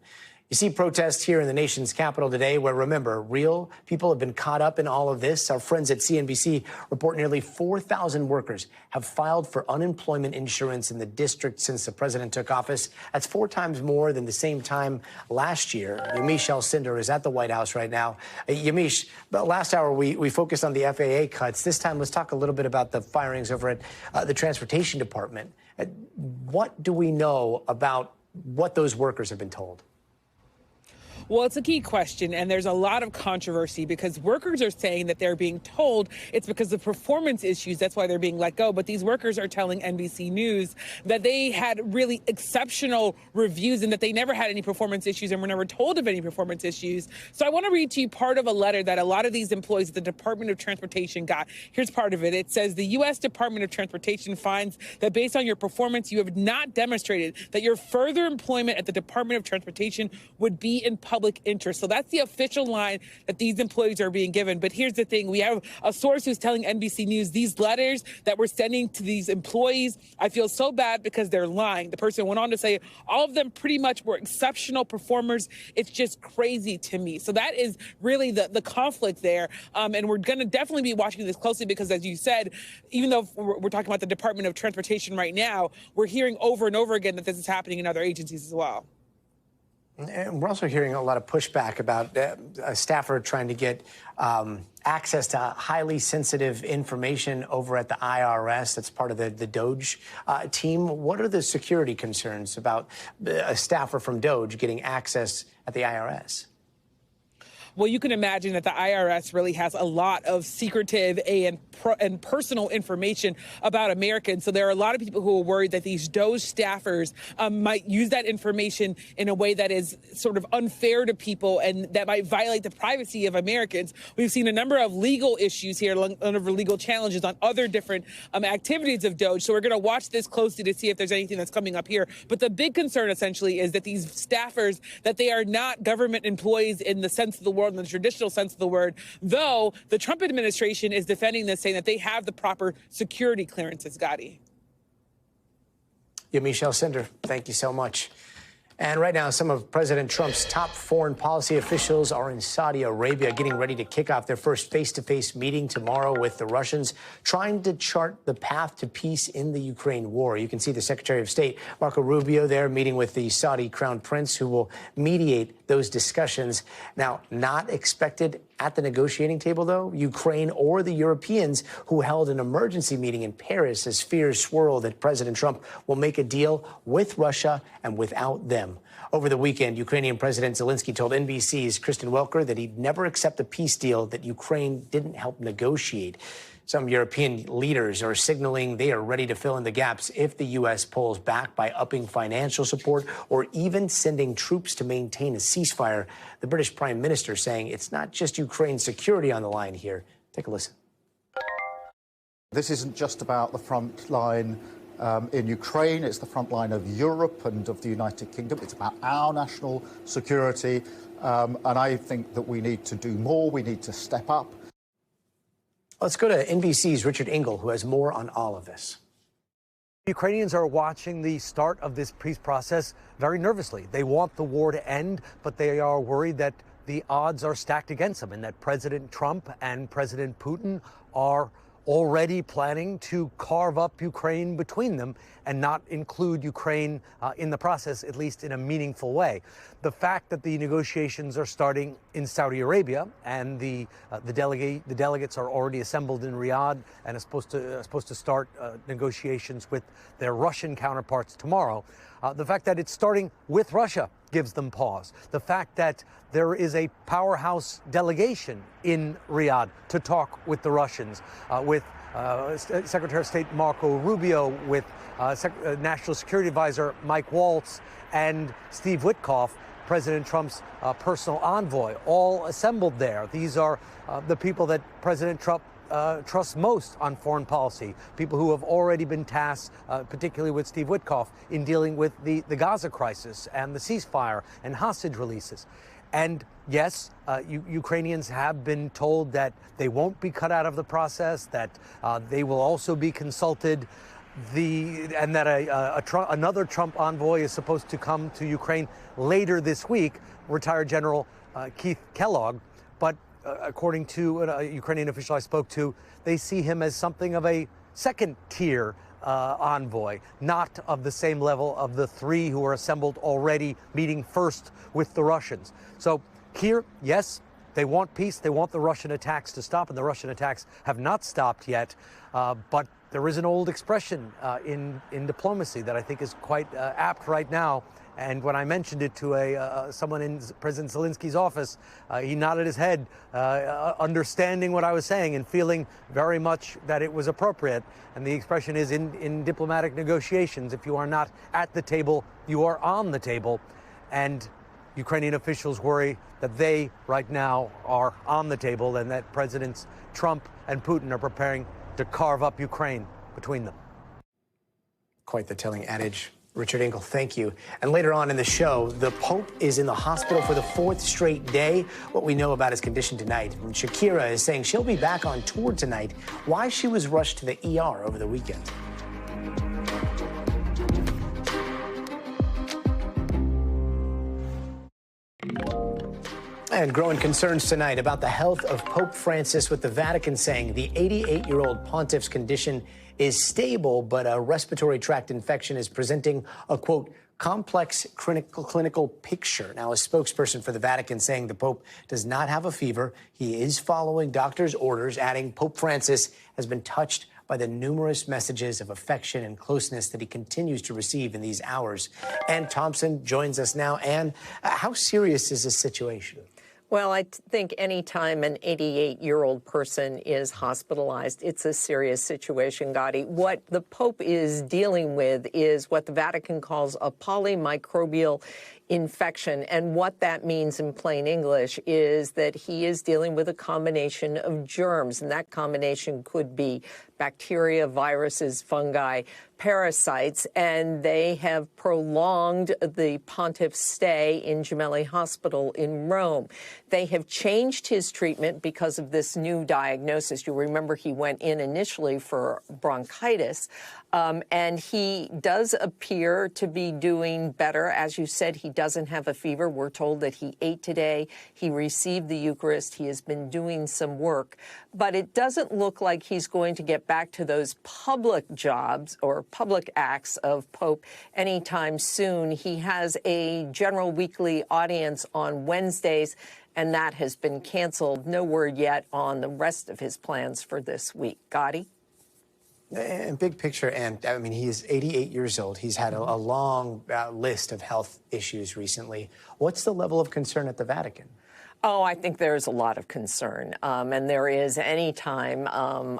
You see protests here in the nation's capital today where, remember, real people have been caught up in all of this. Our friends at CNBC report nearly 4,000 workers have filed for unemployment insurance in the district since the president took office. That's 4 times more than the same time last year. Yamiche Alcindor is at the White House right now. Yamiche, last hour we focused on the FAA cuts. This time, let's talk a little bit about the firings over at the Transportation Department. What do we know about what those workers have been told? Well, it's a key question, and there's a lot of controversy because workers are saying that they're being told it's because of performance issues. That's why they're being let go. But these workers are telling NBC News that they had really exceptional reviews and that they never had any performance issues and were never told of any performance issues. So I want to read to you part of a letter that a lot of these employees at the Department of Transportation got. Here's part of it. It says, the U.S. Department of Transportation finds that based on your performance, you have not demonstrated that your further employment at the Department of Transportation would be in public public interest. So that's the official line that these employees are being given. But here's the thing. We have a source who's telling NBC News these letters that we're sending to these employees, I feel so bad because they're lying. The person went on to say all of them pretty much were exceptional performers. It's just crazy to me. So that is really the conflict there. And we're going to definitely be watching this closely because, as you said, even though we're talking about the Department of Transportation right now, we're hearing over and over again that this is happening in other agencies as well. And we're also hearing a lot of pushback about a staffer trying to get access to highly sensitive information over at the IRS. That's part of the DOJ team. What are the security concerns about a staffer from DOJ getting access at the IRS? Well, you can imagine that the IRS really has a lot of secretive and personal information about Americans. So there are a lot of people who are worried that these DOJ staffers might use that information in a way that is sort of unfair to people and that might violate the privacy of Americans. We've seen a number of legal issues here, a number of legal challenges on other different activities of DOJ. So we're going to watch this closely to see if there's anything that's coming up here. But the big concern essentially is that these staffers, that they are not government employees in the sense of the word, in the traditional sense of the word, though the Trump administration is defending this, saying that they have the proper security clearances, Gotti. Yeah, Michelle Cinder, thank you so much. And right now, some of President Trump's top foreign policy officials are in Saudi Arabia, getting ready to kick off their first face-to-face meeting tomorrow with the Russians, trying to chart the path to peace in the Ukraine war. You can see the Secretary of State, Marco Rubio, there meeting with the Saudi Crown Prince, who will mediate those discussions. Now, not expected at the negotiating table, though, Ukraine or the Europeans, who held an emergency meeting in Paris as fears swirl that President Trump will make a deal with Russia and without them. Over the weekend, Ukrainian President Zelensky told NBC's Kristen Welker that he'd never accept a peace deal that Ukraine didn't help negotiate. Some European leaders are signaling they are ready to fill in the gaps if the U.S. pulls back by upping financial support or even sending troops to maintain a ceasefire. The British Prime Minister saying it's not just Ukraine's security on the line here. Take a listen. This isn't just about the front line in Ukraine. It's the front line of Europe and of the United Kingdom. It's about our national security. And I think that we need to do more. We need to step up. Let's go to NBC's Richard Engel, who has more on all of this. Ukrainians are watching the start of this peace process very nervously. They want the war to end, but they are worried that the odds are stacked against them and that President Trump and President Putin are already planning to carve up Ukraine between them and not include Ukraine in the process, at least in a meaningful way. The fact that the negotiations are starting in Saudi Arabia and the delegates are already assembled in Riyadh and are supposed to start negotiations with their Russian counterparts tomorrow. The fact that it's starting with Russia gives them pause. The fact that there is a powerhouse delegation in Riyadh to talk with the Russians, with Secretary of State Marco Rubio, with National Security Advisor Mike Waltz, and Steve Witkoff, President Trump's personal envoy, all assembled there. These are the people that President Trump trusts most on foreign policy, people who have already been tasked, particularly with Steve Witkoff, in dealing with the Gaza crisis and the ceasefire and hostage releases. And yes, Ukrainians have been told that they won't be cut out of the process, that they will also be consulted, and that another Trump envoy is supposed to come to Ukraine later this week, retired General Keith Kellogg. But according to a Ukrainian official I spoke to, they see him as something of a second-tier envoy, not of the same level of the three who are assembled already, meeting first with the Russians. So here, yes, they want peace. They want the Russian attacks to stop, and the Russian attacks have not stopped yet. But there is an old expression in diplomacy that I think is quite apt right now. And when I mentioned it to someone in President Zelensky's office, he nodded his head, understanding what I was saying and feeling very much that it was appropriate. And the expression is in diplomatic negotiations, if you are not at the table, you are on the table. And Ukrainian officials worry that they right now are on the table and that Presidents Trump and Putin are preparing to carve up Ukraine between them. Quite the telling adage. Richard Engel, thank you. And later on in the show, the Pope is in the hospital for the 4th straight day. What we know about his condition tonight. And Shakira is saying she'll be back on tour tonight. Why she was rushed to the ER over the weekend. And growing concerns tonight about the health of Pope Francis, with the Vatican saying the 88-year-old pontiff's condition is stable, but a respiratory tract infection is presenting a, quote, complex clinical picture. Now, a spokesperson for the Vatican saying the Pope does not have a fever. He is following doctors' orders, adding Pope Francis has been touched by the numerous messages of affection and closeness that he continues to receive in these hours. Ann Thompson joins us now. Ann, how serious is this situation? Well, I think any time an 88-year-old person is hospitalized, it's a serious situation, Gotti. What the Pope is dealing with is what the Vatican calls a polymicrobial infection. And what that means in plain English is that he is dealing with a combination of germs, and that combination could be bacteria, viruses, fungi, parasites, and they have prolonged the pontiff's stay in Gemelli Hospital in Rome. They have changed his treatment because of this new diagnosis. You remember he went in initially for bronchitis, and he does appear to be doing better. As you said, he doesn't have a fever. We're told that he ate today. He received the Eucharist. He has been doing some work. But it doesn't look like he's going to get back to those public jobs or public acts of Pope anytime soon. He has a general weekly audience on Wednesdays, and that has been canceled. No word yet on the rest of his plans for this week. Gotti? And big picture, and I mean, he is 88 years old. He's had a long list of health issues recently. What's the level of concern at the Vatican? Oh, I think there's a lot of concern, and there is any time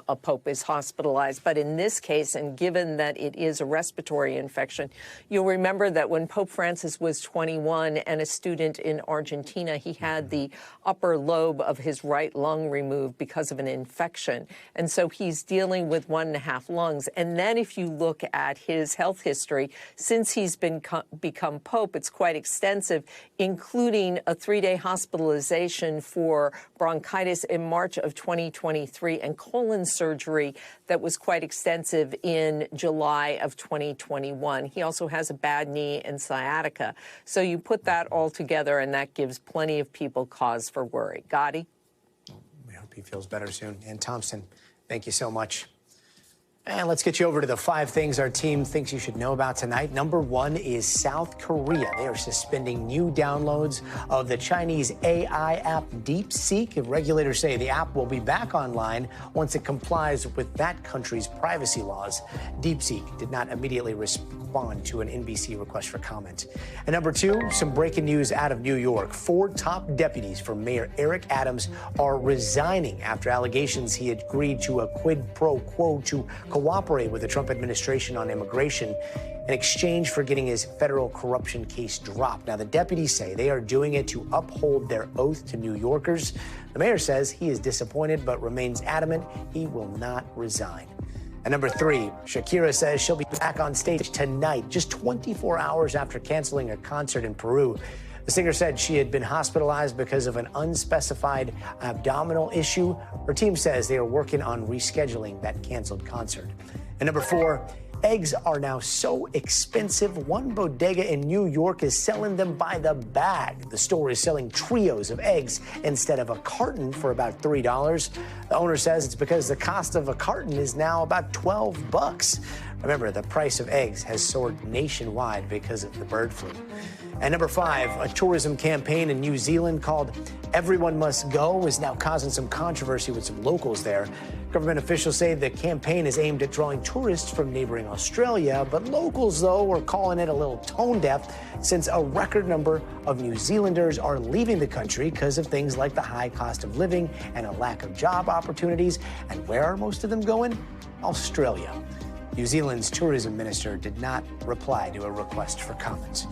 a pope is hospitalized. But in this case, and given that it is a respiratory infection, you'll remember that when Pope Francis was 21 and a student in Argentina, he had the upper lobe of his right lung removed because of an infection. And so he's dealing with 1.5 lungs. And then if you look at his health history, since he's become pope, it's quite extensive, including a 3-day hospitalization for bronchitis in March of 2023 and colon surgery that was quite extensive in July of 2021. He also has a bad knee and sciatica. So you put that all together, and that gives plenty of people cause for worry. Gotti? We hope he feels better soon. Ann Thompson, thank you so much. And let's get you over to the 5 things our team thinks you should know about tonight. Number 1 is South Korea. They are suspending new downloads of the Chinese AI app DeepSeek. Regulators say the app will be back online once it complies with that country's privacy laws. DeepSeek did not immediately respond to an NBC request for comment. And number 2, some breaking news out of New York. 4 top deputies for Mayor Eric Adams are resigning after allegations he agreed to a quid pro quo to cooperate with the Trump administration on immigration in exchange for getting his federal corruption case dropped. Now, the deputies say they are doing it to uphold their oath to New Yorkers. The mayor says he is disappointed but remains adamant he will not resign. And number 3, Shakira says she'll be back on stage tonight, just 24 hours after canceling a concert in Peru. The singer said she had been hospitalized because of an unspecified abdominal issue. Her team says they are working on rescheduling that canceled concert. And number 4, eggs are now so expensive, one bodega in New York is selling them by the bag. The store is selling trios of eggs instead of a carton for about $3. The owner says it's because the cost of a carton is now about $12. Remember, the price of eggs has soared nationwide because of the bird flu. And number 5, a tourism campaign in New Zealand called Everyone Must Go is now causing some controversy with some locals there. Government officials say the campaign is aimed at drawing tourists from neighboring Australia, but locals, though, are calling it a little tone-deaf since a record number of New Zealanders are leaving the country because of things like the high cost of living and a lack of job opportunities. And where are most of them going? Australia. New Zealand's tourism minister did not reply to a request for comments.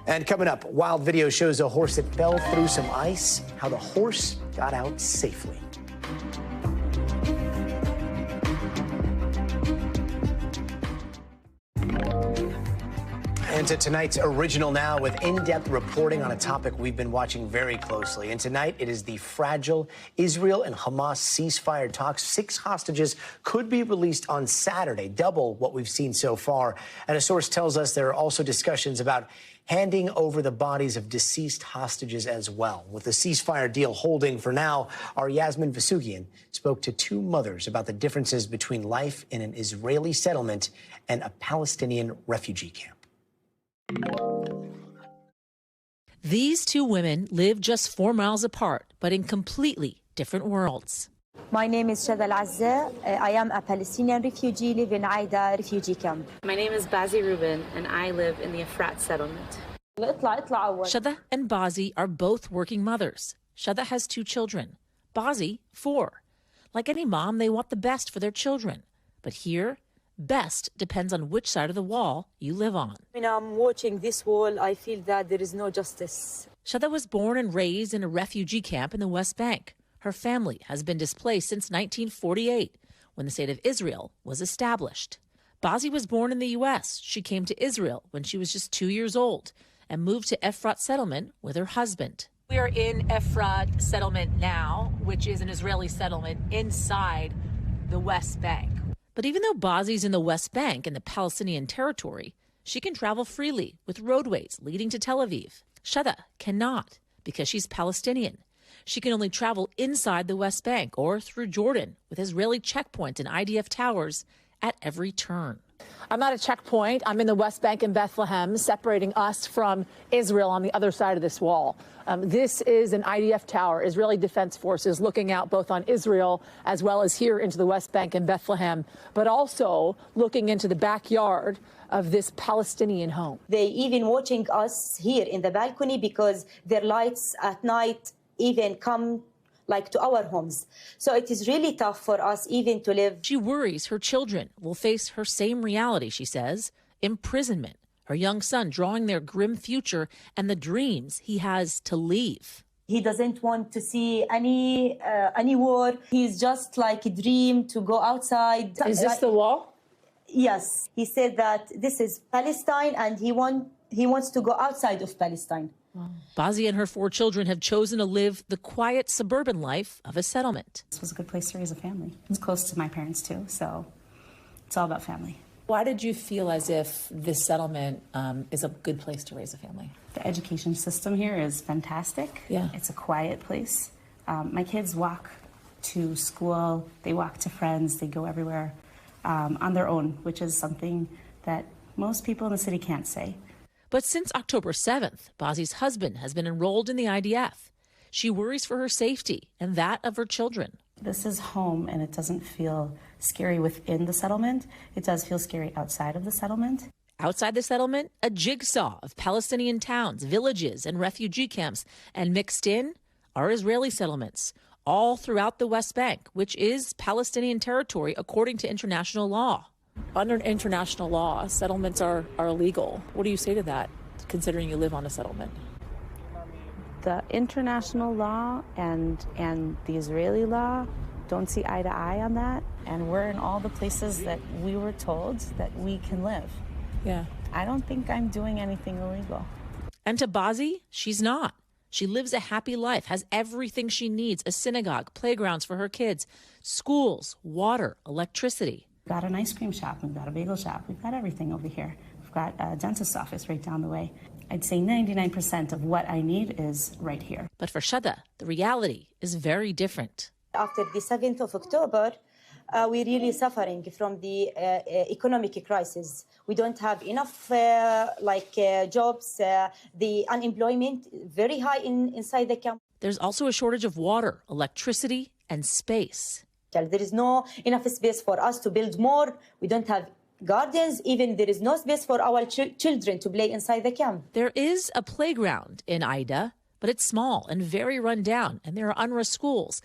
And coming up, wild video shows a horse that fell through some ice, how the horse got out safely. And to tonight's original now with in-depth reporting on a topic we've been watching very closely. And tonight it is the fragile Israel and Hamas ceasefire talks. 6 hostages could be released on Saturday, double what we've seen so far. And a source tells us there are also discussions about handing over the bodies of deceased hostages as well. With the ceasefire deal holding for now, our Yasmin Vasugian spoke to 2 mothers about the differences between life in an Israeli settlement and a Palestinian refugee camp. These 2 women live just 4 miles apart, but in completely different worlds. My name is Shada Al-Azza. I am a Palestinian refugee living in Aida refugee camp. My name is Bazi Rubin, and I live in the Efrat settlement. Shada and Bazi are both working mothers. Shada has 2 children, Bazi 4. Like any mom, they want the best for their children. But here, best depends on which side of the wall you live on. When I'm watching this wall, I feel that there is no justice. Shada was born and raised in a refugee camp in the West Bank. Her family has been displaced since 1948, when the state of Israel was established. Bazi was born in the U.S. She came to Israel when she was just 2 years old and moved to Efrat settlement with her husband. We are in Efrat settlement now, which is an Israeli settlement inside the West Bank. But even though Bazi's in the West Bank in the Palestinian territory, she can travel freely with roadways leading to Tel Aviv. Shada cannot because she's Palestinian. She can only travel inside the West Bank or through Jordan with Israeli checkpoints and IDF towers at every turn. I'm at a checkpoint. I'm in the West Bank in Bethlehem, separating us from Israel on the other side of this wall. This is an IDF tower, Israeli Defense Forces, looking out both on Israel as well as here into the West Bank in Bethlehem, but also looking into the backyard of this Palestinian home. They even watching us here in the balcony because their lights at night even come like to our homes. So it is really tough for us even to live. She worries her children will face her same reality, she says, imprisonment. Her young son drawing their grim future and the dreams he has to leave. He doesn't want to see any war. He's just like a dream to go outside. Is this the wall? Yes. He said that this is Palestine and he wants to go outside of Palestine. Bazi and her 4 children have chosen to live the quiet suburban life of a settlement. This was a good place to raise a family. It's close to my parents too, so it's all about family. Why did you feel as if this settlement is a good place to raise a family? The education system here is fantastic. Yeah. It's a quiet place. My kids walk to school, they walk to friends, they go everywhere on their own, which is something that most people in the city can't say. But since October 7th, Bazi's husband has been enrolled in the IDF. She worries for her safety and that of her children. This is home, and it doesn't feel scary within the settlement. It does feel scary outside of the settlement. Outside the settlement, a jigsaw of Palestinian towns, villages, and refugee camps. And mixed in are Israeli settlements, all throughout the West Bank, which is Palestinian territory according to international law. Under international law, settlements are illegal. What do you say to that, considering you live on a settlement? The international law and the Israeli law don't see eye to eye on that. And we're in all the places that we were told that we can live. Yeah. I don't think I'm doing anything illegal. And to Bazi, she's not. She lives a happy life, has everything she needs, a synagogue, playgrounds for her kids, schools, water, electricity. We've got an ice cream shop, we've got a bagel shop, we've got everything over here. We've got a dentist's office right down the way. I'd say 99% of what I need is right here. But for Shada, the reality is very different. After the 7th of October, we're really suffering from the economic crisis. We don't have enough jobs. The unemployment very high inside the camp. There's also a shortage of water, electricity, and space. There is no enough space for us to build more. We don't have gardens. Even there is no space for our children to play inside the camp. There is a playground in Aida, but it's small and very run down, and there are UNRWA schools.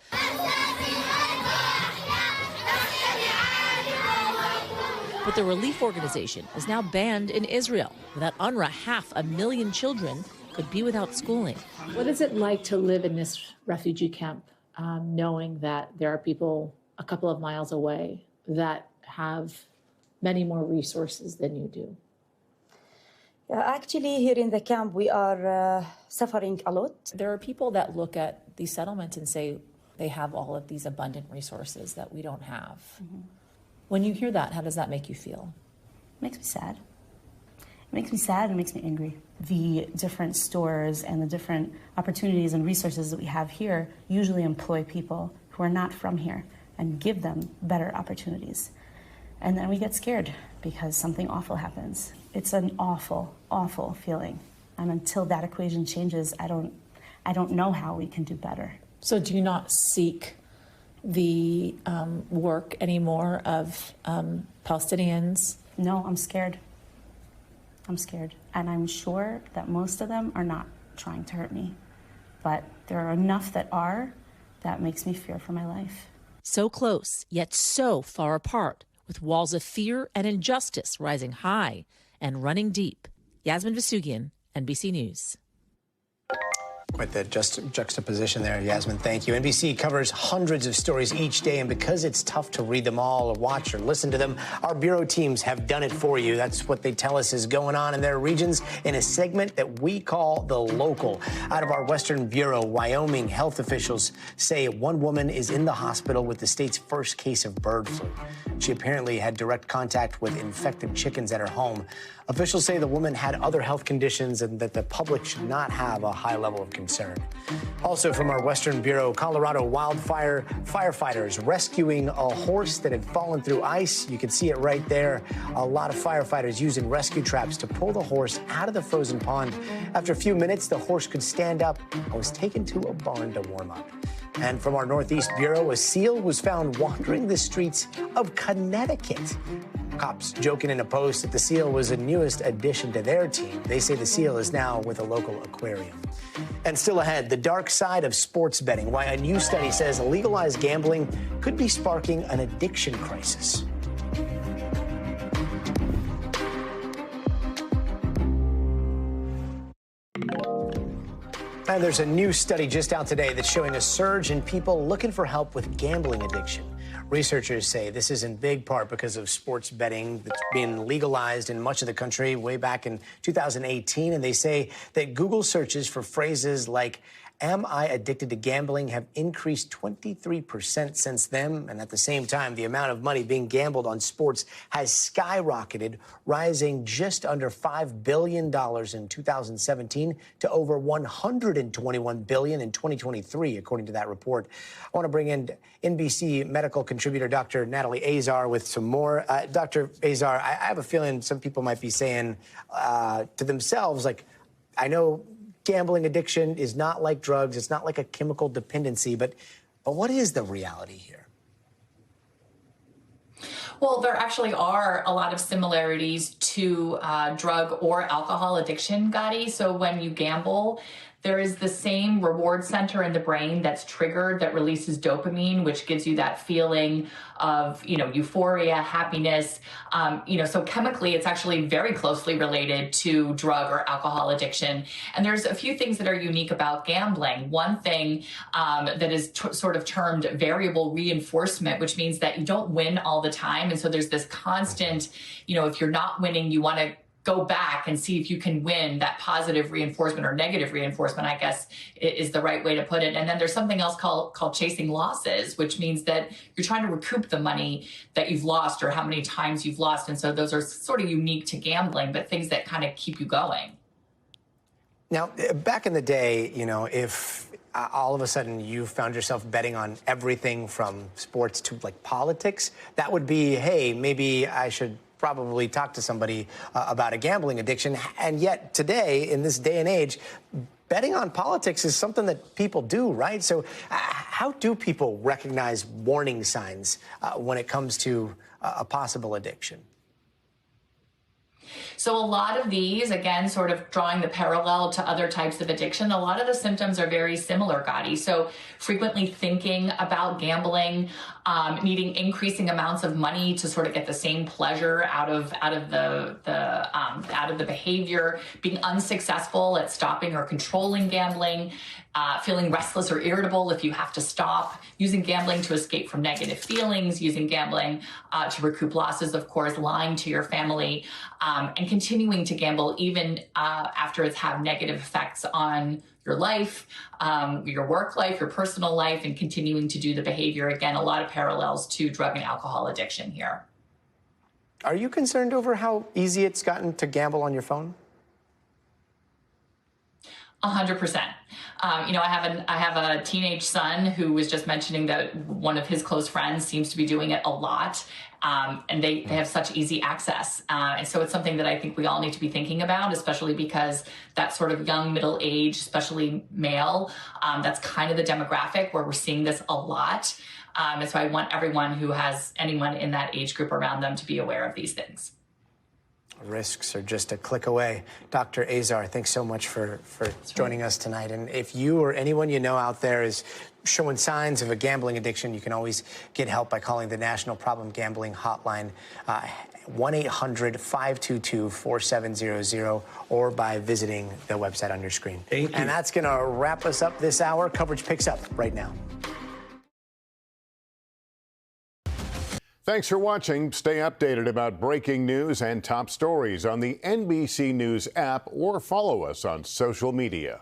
But the relief organization is now banned in Israel. Without UNRWA, 500,000 children could be without schooling. What is it like to live in this refugee camp, knowing that there are people a couple of miles away that have many more resources than you do? Actually, here in the camp, we are suffering a lot. There are people that look at these settlements and say they have all of these abundant resources that we don't have. Mm-hmm. When you hear that, how does that make you feel? It makes me sad. It makes me sad and makes me angry. The different stores and the different opportunities and resources that we have here usually employ people who are not from here and give them better opportunities. And then we get scared because something awful happens. It's an awful, awful feeling. And until that equation changes, I don't know how we can do better. So do you not seek the work anymore of Palestinians? No, I'm scared. I'm scared. And I'm sure that most of them are not trying to hurt me. But there are enough that are. That makes me fear for my life. So close, yet so far apart, with walls of fear and injustice rising high and running deep. Yasmin Vasugian, NBC News. Quite the juxtaposition there, Yasmin. Thank you. NBC covers hundreds of stories each day, and because it's tough to read them all or watch or listen to them, our bureau teams have done it for you. That's what they tell us is going on in their regions in a segment that we call The Local. Out of our Western Bureau, Wyoming health officials say one woman is in the hospital with the state's first case of bird flu. She apparently had direct contact with infected chickens at her home. Officials say the woman had other health conditions and that the public should not have a high level of concern. Also from our Western Bureau, Colorado wildfire firefighters rescuing a horse that had fallen through ice. You can see it right there. A lot of firefighters using rescue traps to pull the horse out of the frozen pond. After a few minutes, the horse could stand up and was taken to a barn to warm up. And from our Northeast Bureau, a seal was found wandering the streets of Connecticut. Cops joking in a post that the seal was the newest addition to their team. They say the seal is now with a local aquarium. And still ahead, the dark side of sports betting, why a new study says legalized gambling could be sparking an addiction crisis. And there's a new study just out today that's showing a surge in people looking for help with gambling addiction. Researchers say this is in big part because of sports betting that's been legalized in much of the country way back in 2018. And they say that Google searches for phrases like, "Am I addicted to gambling?" have increased 23% since then. And at the same time, the amount of money being gambled on sports has skyrocketed, rising just under $5 billion in 2017 to over $121 billion in 2023, according to that report. I want to bring in NBC medical contributor Dr. Natalie Azar with some more. Dr. Azar, I have a feeling some people might be saying to themselves, like, I know gambling addiction is not like drugs. It's not like a chemical dependency. But what is the reality here? Well, there actually are a lot of similarities to drug or alcohol addiction, Gotti. So when you gamble, there is the same reward center in the brain that's triggered that releases dopamine, which gives you that feeling of, euphoria, happiness. So chemically, it's actually very closely related to drug or alcohol addiction. And there's a few things that are unique about gambling. One thing that is sort of termed variable reinforcement, which means that you don't win all the time. And so there's this constant, if you're not winning, you want to go back and see if you can win. That positive reinforcement or negative reinforcement, I guess, is the right way to put it. And then there's something else called chasing losses, which means that you're trying to recoup the money that you've lost or how many times you've lost. And so those are sort of unique to gambling, but things that kind of keep you going. Now, back in the day, if all of a sudden you found yourself betting on everything from sports to like politics, that would be, hey, maybe I should probably talk to somebody about a gambling addiction. And yet today, in this day and age, betting on politics is something that people do, right? So how do people recognize warning signs when it comes to a possible addiction? So a lot of these, again, sort of drawing the parallel to other types of addiction, a lot of the symptoms are very similar, Gotti. So frequently thinking about gambling, needing increasing amounts of money to sort of get the same pleasure out of the behavior, being unsuccessful at stopping or controlling gambling, feeling restless or irritable if you have to stop, using gambling to escape from negative feelings, using gambling to recoup losses, of course, lying to your family, and and continuing to gamble even after it's had negative effects on your life, your work life, your personal life, and continuing to do the behavior. Again, a lot of parallels to drug and alcohol addiction here. Are you concerned over how easy it's gotten to gamble on your phone? 100%. I have a teenage son who was just mentioning that one of his close friends seems to be doing it a lot, and they have such easy access. And so it's something that I think we all need to be thinking about, especially because that sort of young middle age, especially male, that's kind of the demographic where we're seeing this a lot. And so I want everyone who has anyone in that age group around them to be aware of these things. Risks are just a click away. Dr. Azar, thanks so much for joining us tonight. And if you or anyone you know out there is showing signs of a gambling addiction, you can always get help by calling the National Problem Gambling Hotline, 1-800-522-4700, or by visiting the website on your screen. Thank you. And that's going to wrap us up this hour. Coverage picks up right now. Thanks for watching. Stay updated about breaking news and top stories on the NBC News app or follow us on social media.